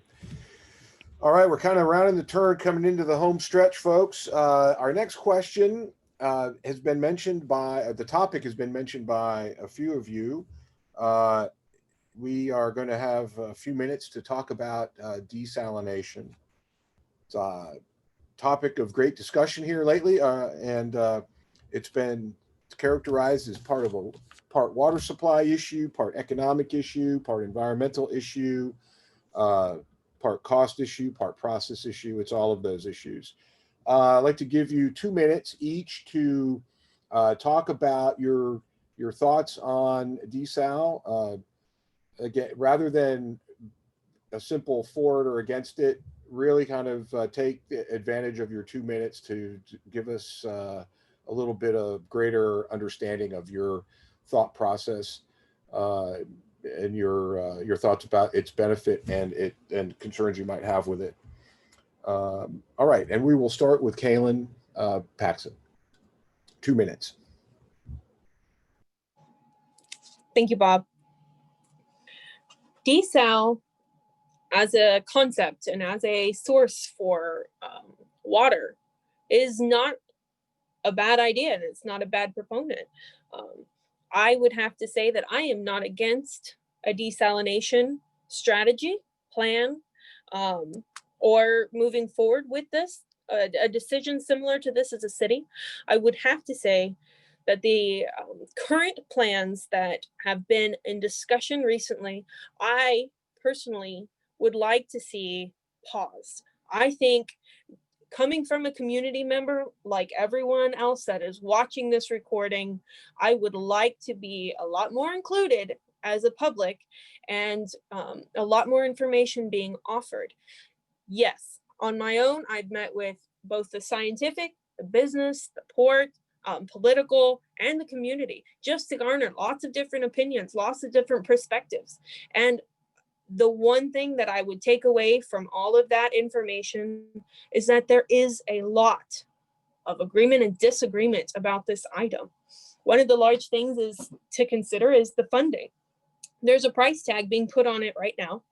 All right. We're kind of rounding the turn, coming into the home stretch, folks. Our next question has been mentioned by, the topic has been mentioned by a few of you. We are going to have a few minutes to talk about desalination. It's a topic of great discussion here lately, and it's been characterized as part water supply issue, part economic issue, part environmental issue, part cost issue, part process issue. It's all of those issues. I'd like to give you 2 minutes each to talk about your thoughts on desal. Again, rather than a simple for it or against it, really kind of take advantage of your 2 minutes to give us a little bit of greater understanding of your thought process and your thoughts about its benefit and concerns you might have with it. All right, and we will start with Kaylin Paxson. 2 minutes. Thank you, Bob. Desal as a concept and as a source for water is not a bad idea, and it's not a bad proponent. I would have to say that I am not against a desalination strategy, plan, or moving forward with this, a decision similar to this as a city. I would have to say that the current plans that have been in discussion recently, I personally would like to see paused. I think, coming from a community member like everyone else that is watching this recording, I would like to be a lot more included as a public and a lot more information being offered. Yes, on my own, I've met with both the scientific, the business, the port, political, and the community, just to garner lots of different opinions, lots of different perspectives. And The one thing that I would take away from all of that information is that there is a lot of agreement and disagreement about this item. One of the large things is to consider is the funding. There's a price tag being put on it right now.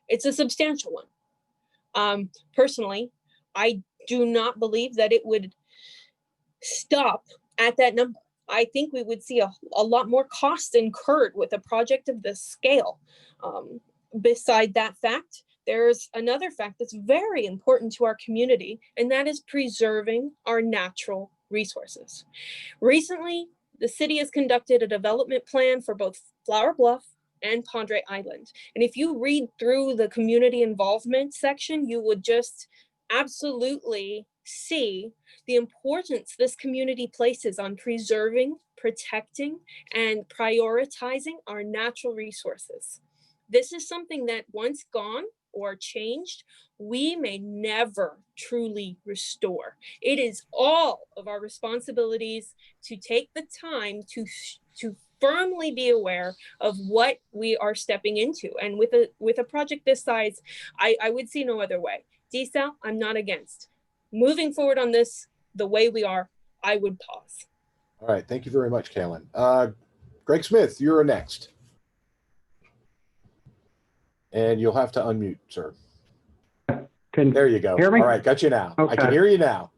It's a substantial one. Personally, I do not believe that it would stop at that number. I think we would see a lot more costs incurred with a project of this scale. Beside that fact, there's another fact that's very important to our community, and that is preserving our natural resources. Recently, the city has conducted a development plan for both Flower Bluff and Padre Island. And if you read through the community involvement section, you would just absolutely see the importance this community places on preserving, protecting, and prioritizing our natural resources. This is something that once gone or changed, we may never truly restore. It is all of our responsibilities to take the time to firmly be aware of what we are stepping into. And with a project this size, I would see no other way. Desal, I'm not against. Moving forward on this the way we are, I would pause. All right. Thank you very much, Kaylin. Greg Smith, you're next. And you'll have to unmute, sir. There you go. Hear me? All right, got you now. Okay. I can hear you now.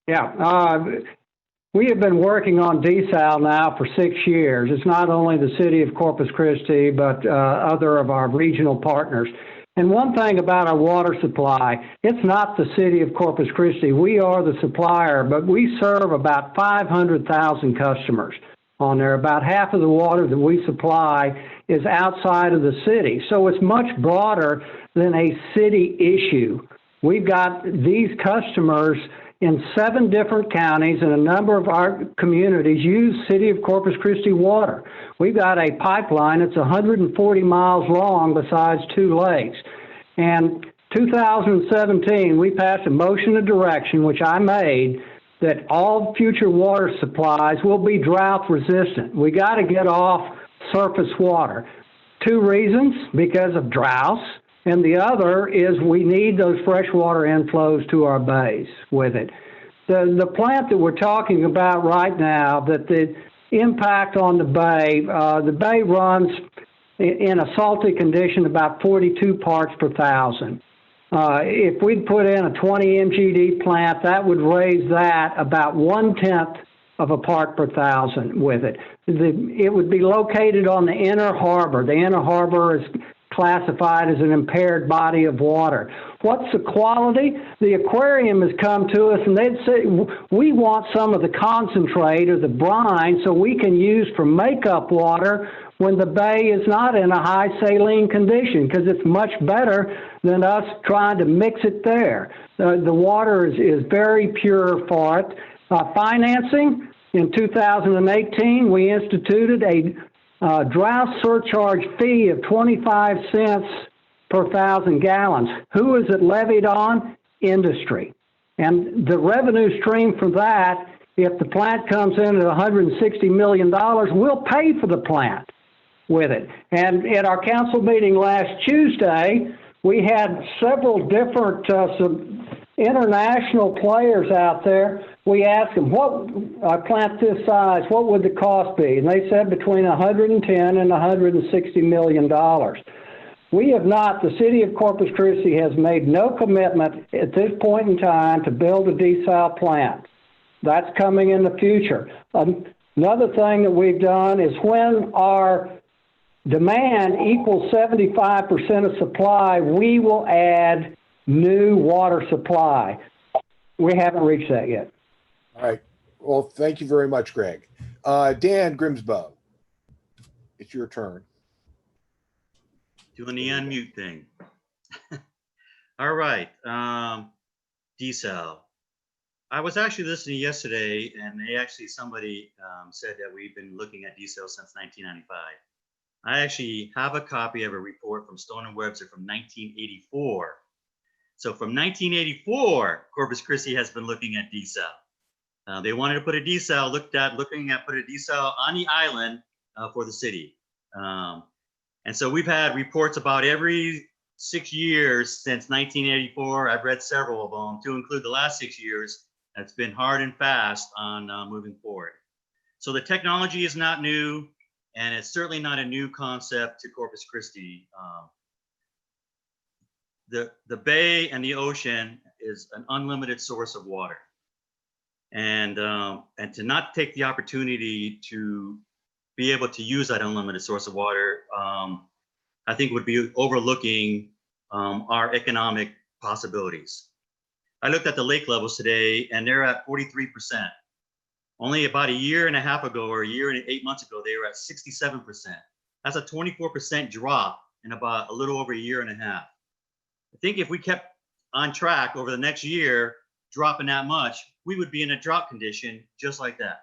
Yeah, we have been working on desal now for 6 years. It's not only the city of Corpus Christi, but other of our regional partners. And one thing about our water supply, it's not the city of Corpus Christi. We are the supplier, but we serve about 500,000 customers on there. About half of the water that we supply is outside of the city. So it's much broader than a city issue. We've got these customers in 7 different counties, and a number of our communities use City of Corpus Christi water. We've got a pipeline that's 140 miles long besides 2 lakes. And 2017, we passed a motion of direction, which I made, that all future water supplies will be drought resistant. We got to get off surface water. 2 reasons: because of droughts, and the other is we need those freshwater inflows to our bays with it. The plant that we're talking about right now, that the impact on the bay runs in a salty condition about 42 parts per thousand. If we'd put in a 20 MGD plant, that would raise that about 1/10 of a part per thousand with it. It would be located on the inner harbor. The inner harbor is classified as an impaired body of water. What's the quality? The aquarium has come to us and they'd say, we want some of the concentrate or the brine so we can use for makeup water when the bay is not in a high saline condition, because it's much better than us trying to mix it there. The water is very pure for it. Financing, in 2018, we instituted a drought surcharge fee of 25 cents per 1,000 gallons. Who is it levied on? Industry. And the revenue stream from that, if the plant comes in at $160 million, we'll pay for the plant with it. And at our council meeting last Tuesday, we had several different international players out there. We asked them, what a plant this size, what would the cost be? And they said between $110 and $160 million. We have not, the city of Corpus Christi has made no commitment at this point in time to build a desal plant. That's coming in the future. Another thing that we've done is when our demand equals 75% of supply, we will add new water supply. We haven't reached that yet. All right. Well, thank you very much, Greg. Dan Grimsbow, it's your turn. Doing the unmute thing. All right. desal. I was actually listening yesterday, and somebody said that we've been looking at desal since 1995. I actually have a copy of a report from Stone and Webster from 1984. So from 1984, Corpus Christi has been looking at desal. They wanted to put a desal, put a desal on the island for the city. And And so we've had reports about every 6 years since 1984. I've read several of them to include the last 6 years. It's been hard and fast on moving forward. So the technology is not new, and it's certainly not a new concept to Corpus Christi. The bay and the ocean is an unlimited source of water. And to not take the opportunity to be able to use that unlimited source of water, I think would be overlooking our economic possibilities. I looked at the lake levels today, and they're at 43%. Only about a year and a half ago, or a year and 8 months ago, they were at 67%. That's a 24% drop in about a little over a year and a half. I think if we kept on track over the next year, dropping that much, we would be in a drought condition just like that.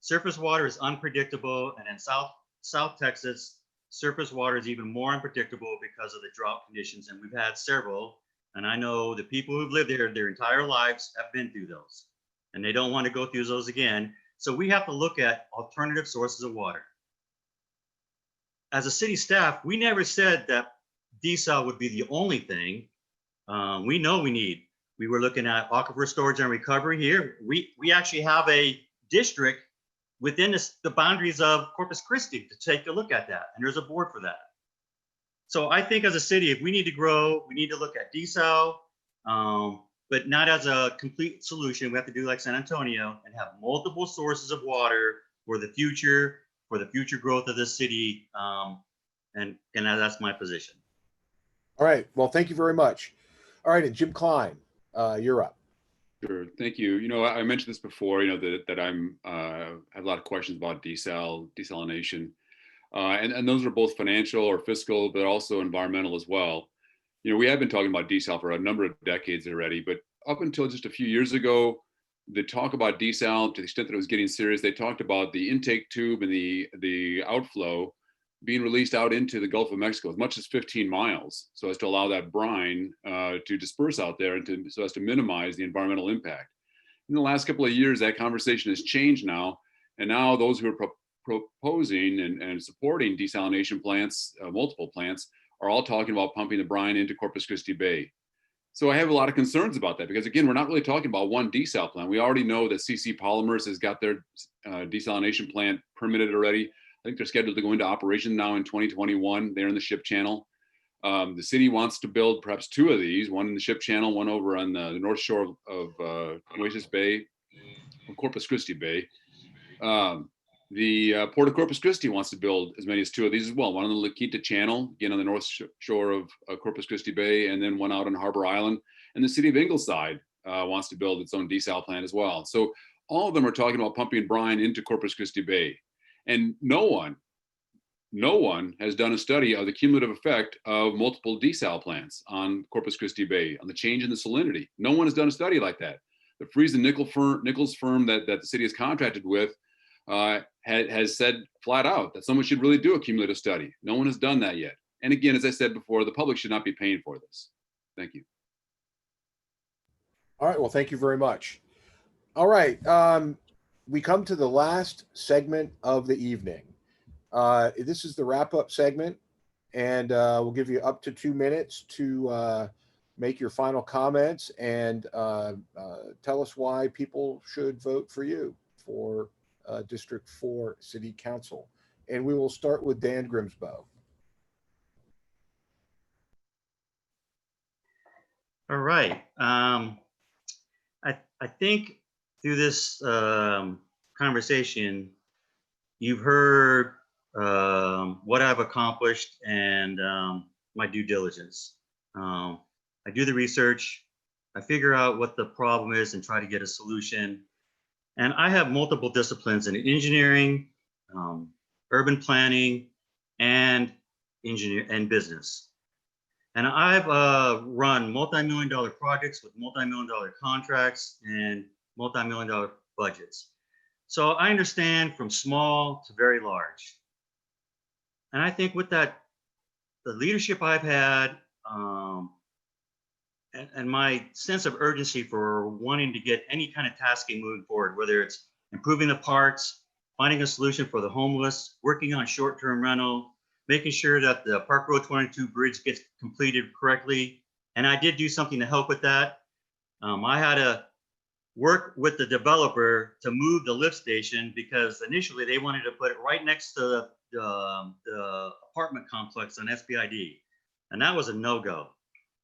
Surface water is unpredictable, and in South Texas, surface water is even more unpredictable because of the drought conditions, and we've had several. And I know the people who've lived there their entire lives have been through those, and they don't want to go through those again. So we have to look at alternative sources of water. As a city staff, we never said that desal would be the only thing. We know we were looking at aquifer storage and recovery here. We actually have a district within the boundaries of Corpus Christi to take a look at that, and there's a board for that. So I think as a city, if we need to grow, we need to look at desal, but not as a complete solution. We have to do like San Antonio and have multiple sources of water for the future growth of this city, and that's my position. All right. Well, thank you very much. All right, and Jim Klein, you're up. Sure, thank you. You know, I mentioned this before. You know that I'm have a lot of questions about desalination, and those are both financial or fiscal, but also environmental as well. You know, we have been talking about desal for a number of decades already, but up until just a few years ago, the talk about desal, to the extent that it was getting serious, they talked about the intake tube and the outflow being released out into the Gulf of Mexico as much as 15 miles, so as to allow that brine to disperse out there and so as to minimize the environmental impact. In the last couple of years, that conversation has changed now, and now those who are proposing and supporting desalination plants, multiple plants, are all talking about pumping the brine into Corpus Christi Bay. So I have a lot of concerns about that, because again, we're not really talking about one desal plant. We already know that CC Polymers has got their desalination plant permitted already. I think they're scheduled to go into operation now in 2021. They're in the Ship Channel. The city wants to build perhaps two of these, one in the Ship Channel, one over on the north shore of Nueces Bay, or Corpus Christi Bay. The Port of Corpus Christi wants to build as many as two of these as well. One on the La Quinta Channel, again on the north shore of Corpus Christi Bay, and then one out on Harbor Island. And the city of Ingleside wants to build its own desal plant as well. So all of them are talking about pumping brine into Corpus Christi Bay. And no one has done a study of the cumulative effect of multiple desal plants on Corpus Christi Bay, on the change in the salinity. No one has done a study like that. The Freeze and Nichols firm that the city has contracted with has said flat out that someone should really do a cumulative study. No one has done that yet. And again, as I said before, the public should not be paying for this. Thank you. All right. Well, thank you very much. All right. We come to the last segment of the evening. This is the wrap-up segment, and we'll give you up to 2 minutes to make your final comments and tell us why people should vote for you for District 4 City Council. And we will start with Dan Grimsbow. All right. I think through this conversation, you've heard what I've accomplished and my due diligence. I do the research, I figure out what the problem is and try to get a solution. And I have multiple disciplines in engineering, urban planning, and business. And I've run multi-million-dollar projects with multi-million-dollar contracts and multi-million-dollar budgets. So I understand from small to very large. And I think with that, the leadership I've had and my sense of urgency for wanting to get any kind of tasking moving forward, whether it's improving the parks, finding a solution for the homeless, working on short-term rental, making sure that the Park Road 22 bridge gets completed correctly. And I did do something to help with that. I had to work with the developer to move the lift station because initially they wanted to put it right next to the apartment complex on SBID. And that was a no-go.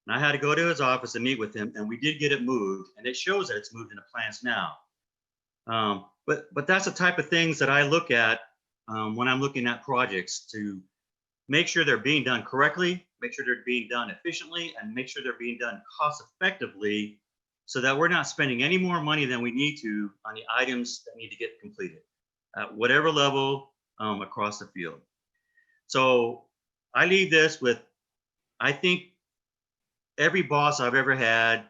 And I had to go to his office and meet with him, and we did get it moved, and it shows that it's moved into plans now. But that's the type of things that I look at when I'm looking at projects, to make sure they're being done correctly, make sure they're being done efficiently, and make sure they're being done cost effectively, so that we're not spending any more money than we need to on the items that need to get completed at whatever level across the field. So I leave this with, I think every boss I've ever had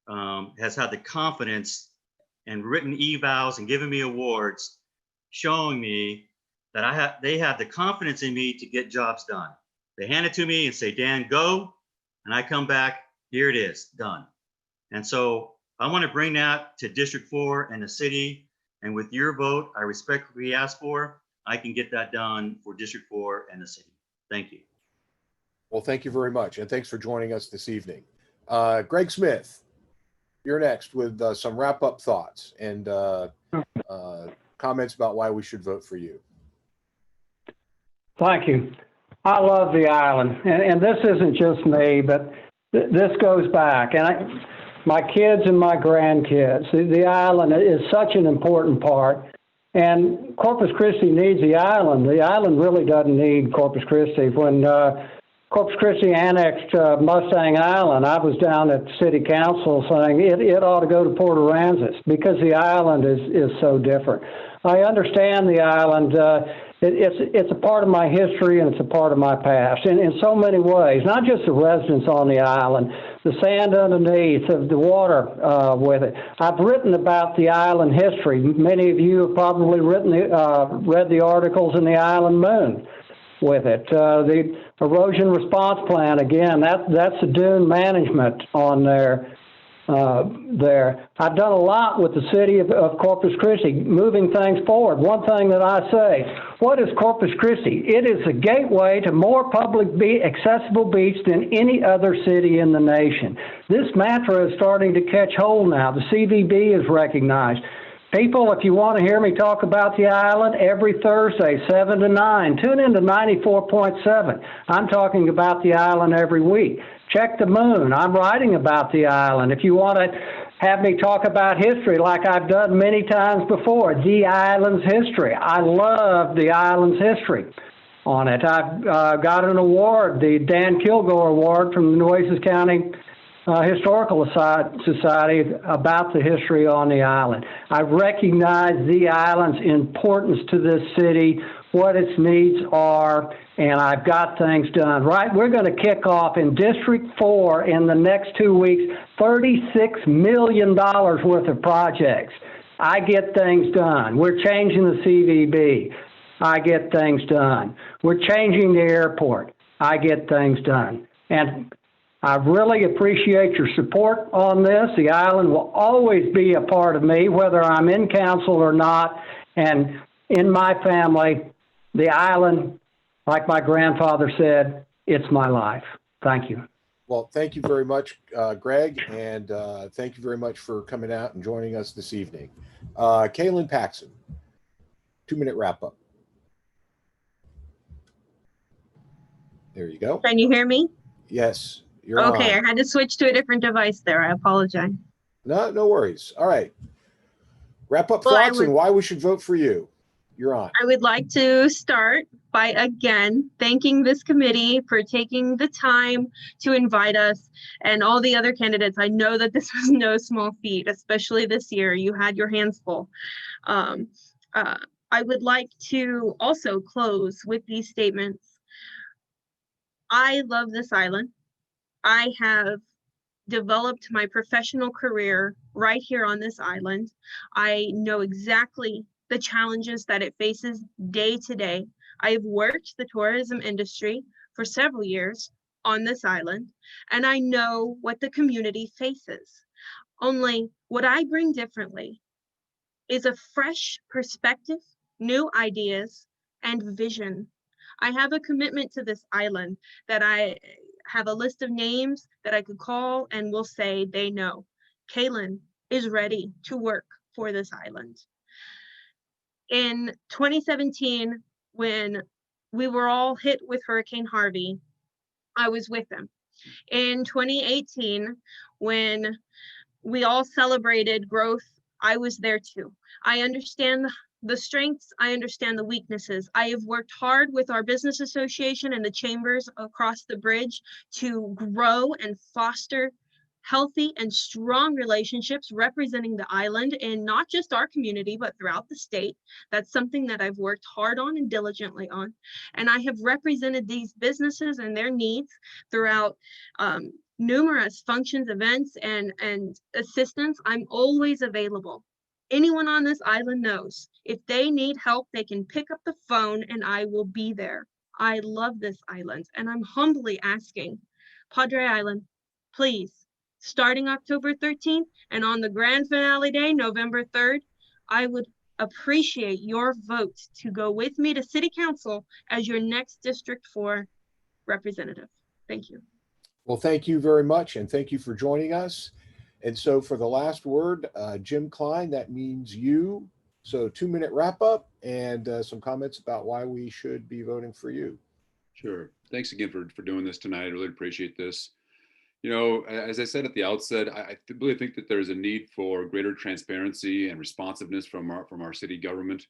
has had the confidence and written evals and given me awards, showing me that they have the confidence in me to get jobs done. They hand it to me and say, Dan, go. And I come back, here it is, done. And so I want to bring that to District 4 and the city. And with your vote, I respectfully ask for, I can get that done for District 4 and the city. Thank you. Well, thank you very much. And thanks for joining us this evening. Greg Smith, you're next with some wrap-up thoughts and comments about why we should vote for you. Thank you. I love the island, and this isn't just me, but this goes back. And my kids and my grandkids, the island is such an important part. And Corpus Christi needs the island. The island really doesn't need Corpus Christi. When Corpus Christi annexed Mustang Island, I was down at City Council saying it ought to go to Port Aransas because the island is so different. I understand the island. It's a part of my history and it's a part of my past in so many ways, not just the residents on the island, the sand underneath, the water with it. I've written about the island history. Many of you have probably read the articles in the Island Moon with it. The erosion response plan, again, that's the dune management on there. I've done a lot with the city of Corpus Christi, moving things forward. One thing that I say, what is Corpus Christi? It is a gateway to more public accessible beach than any other city in the nation. This mantra is starting to catch hold now. The CVB is recognized. People, if you want to hear me talk about the island, every Thursday, 7 to 9, tune into 94.7. I'm talking about the island every week. Check the Moon. I'm writing about the island. If you want to have me talk about history like I've done many times before, the island's history. I love the island's history on it. I've got an award, the Dan Kilgore Award from the Nueces County Historical Society about the history on the island. I recognize the island's importance to this city, what its needs are, and I've got things done. Right, we're going to kick off in District 4 in the next 2 weeks, $36 million worth of projects. I get things done. We're changing the CVB. I get things done. We're changing the airport. I get things done. And I really appreciate your support on this. The island will always be a part of me, whether I'm in council or not. And in my family, the island, like my grandfather said, it's my life. Thank you. Well, thank you very much, Greg, and thank you very much for coming out and joining us this evening. Kaylin Paxson, 2-minute wrap-up. There you go. Can you hear me? Yes, you're okay, on. I had to switch to a different device there. I apologize. No worries. All right. Wrap-up Well, thoughts and why we should vote for you. You're on. I would like to start by again thanking this committee for taking the time to invite us and all the other candidates. I know that this was no small feat, especially this year. You had your hands full. I would like to also close with these statements. I love this island. I have developed my professional career right here on this island. I know exactly the challenges that it faces day to day. I have worked the tourism industry for several years on this island, and I know what the community faces. Only what I bring differently is a fresh perspective, new ideas, and vision. I have a commitment to this island that I have a list of names that I could call and will say they know. Kaylin is ready to work for this island. In 2017, when we were all hit with Hurricane Harvey, I was with them. In 2018, when we all celebrated growth, I was there too. I understand the strengths, I understand the weaknesses. I have worked hard with our business association and the chambers across the bridge to grow and foster healthy and strong relationships representing the island in not just our community, but throughout the state. That's something that I've worked hard on and diligently on. And I have represented these businesses and their needs throughout numerous functions, events, and assistance. I'm always available. Anyone on this island knows if they need help, they can pick up the phone and I will be there. I love this island and I'm humbly asking Padre Island, please, starting October 13th and on the grand finale day, November 3rd, I would appreciate your vote to go with me to City Council as your next District 4 representative. Thank you. Well, thank you very much, and thank you for joining us. And so for the last word, Jim Klein, that means you. So 2-minute wrap up and some comments about why we should be voting for you. Sure. Thanks again for doing this tonight. I really appreciate this. You know, as I said at the outset, I really think that there's a need for greater transparency and responsiveness from our city government.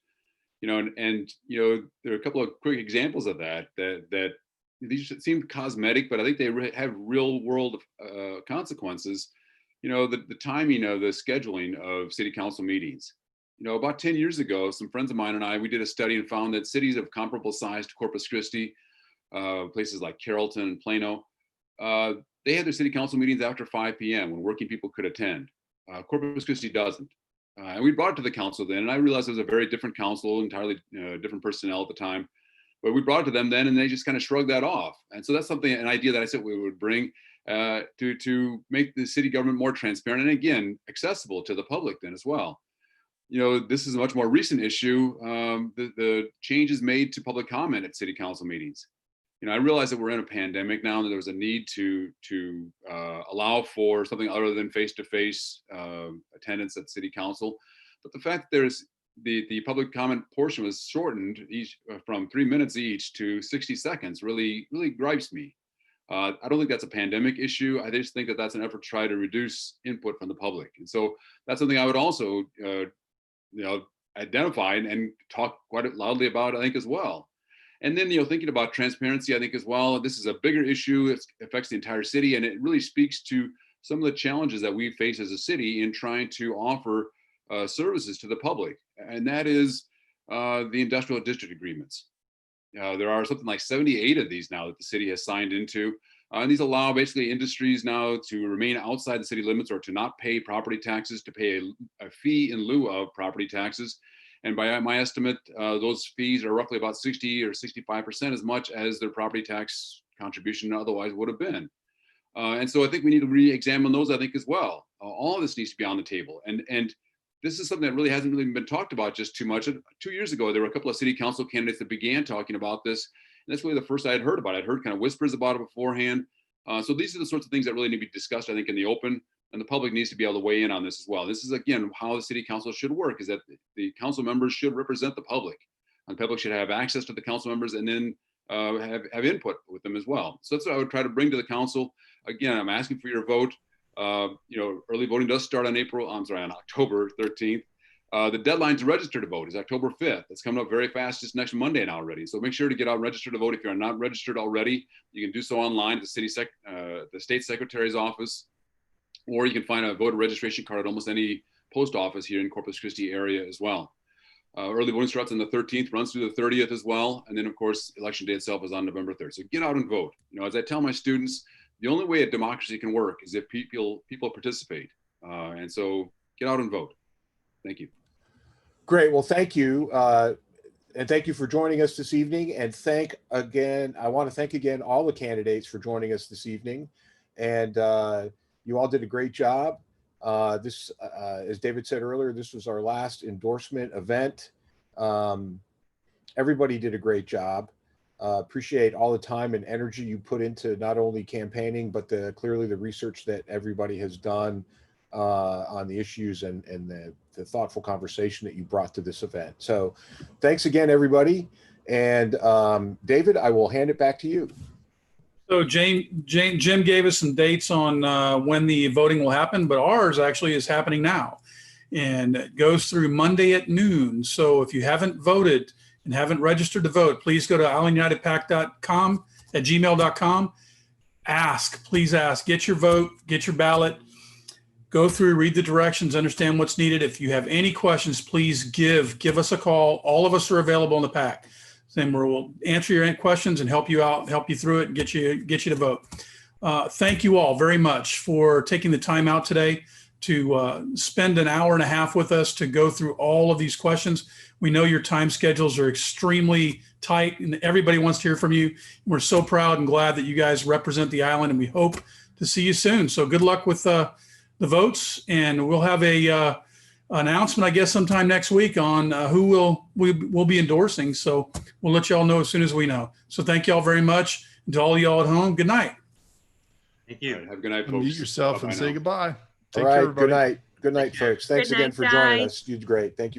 You know, and you know, there are a couple of quick examples of that these seem cosmetic, but I think they have real world consequences. You know, the timing of the scheduling of city council meetings. You know, about 10 years ago, some friends of mine and I, we did a study and found that cities of comparable size to Corpus Christi, places like Carrollton and Plano, they had their city council meetings after 5 p.m. when working people could attend. Corpus Christi doesn't. And we brought it to the council then, and I realized it was a very different council, entirely different personnel at the time. But we brought it to them then, and they just kind of shrugged that off. And so that's something, an idea that I said we would bring to make the city government more transparent and again, accessible to the public then as well. You know, this is a much more recent issue, the changes made to public comment at city council meetings. You know, I realize that we're in a pandemic now and that there was a need to allow for something other than face-to-face attendance at city council. But the fact that there's the public comment portion was shortened from 3 minutes each to 60 seconds really gripes me. I don't think that's a pandemic issue. I just think that that's an effort to try to reduce input from the public. And so that's something I would also identify and talk quite loudly about, I think, as well. And then, thinking about transparency, I think as well, this is a bigger issue. It affects the entire city, and it really speaks to some of the challenges that we face as a city in trying to offer services to the public. And that is the industrial district agreements. There are something like 78 of these now that the city has signed into. And these allow basically industries now to remain outside the city limits or to not pay property taxes, to pay a fee in lieu of property taxes. And by my estimate, those fees are roughly about 60 or 65% as much as their property tax contribution otherwise would have been. And so I think we need to re-examine those, I think, as well. All of this needs to be on the table. And this is something that really hasn't really been talked about just too much. 2 years ago, there were a couple of city council candidates that began talking about this. And that's really the first I had heard about it. I'd heard kind of whispers about it beforehand. So these are the sorts of things that really need to be discussed, I think, in the open. And the public needs to be able to weigh in on this as well. This is, again, how the city council should work, is that the council members should represent the public. And the public should have access to the council members and then have input with them as well. So that's what I would try to bring to the council. Again, I'm asking for your vote. Early voting does start on October 13th. The deadline to register to vote is October 5th. It's coming up very fast, just next Monday now already. So make sure to get out and register to vote. If you're not registered already, you can do so online at the state secretary's office, or you can find a voter registration card at almost any post office here in Corpus Christi area as well. Early voting starts on the 13th, runs through the 30th as well. And then of course, election day itself is on November 3rd. So get out and vote. As I tell my students, the only way a democracy can work is if people participate. And so get out and vote. Thank you. Great. Well, thank you. And thank you for joining us this evening. And I want to thank again all the candidates for joining us this evening. And you all did a great job. This, as David said earlier, this was our last endorsement event. Everybody did a great job. Appreciate all the time and energy you put into not only campaigning, but clearly the research that everybody has done on the issues and the thoughtful conversation that you brought to this event. So thanks again, everybody. And David, I will hand it back to you. So Jim gave us some dates on when the voting will happen, but ours actually is happening now. And it goes through Monday at noon. So if you haven't voted and haven't registered to vote, please go to islandunitedpac.com at gmail.com. Please ask, get your vote, get your ballot, go through, read the directions, understand what's needed. If you have any questions, please give us a call. All of us are available in the PAC. Then we'll answer your questions and help you out, help you through it, and get you to vote. Thank you all very much for taking the time out today to spend an hour and a half with us to go through all of these questions. We know your time schedules are extremely tight and everybody wants to hear from you. We're so proud and glad that you guys represent the island, and we hope to see you soon. So good luck with the votes, and we'll have a announcement, I guess, sometime next week on who we'll be endorsing. So we'll let y'all know as soon as we know. So thank y'all very much. And to all y'all at home, good night. Thank you. All right, have a good night, folks. Unmute yourself and Bye-bye say now. goodbye. Take All right. care, everybody. Good night, folks. Thanks Good again night, for joining guys. us. You did great. Thank you very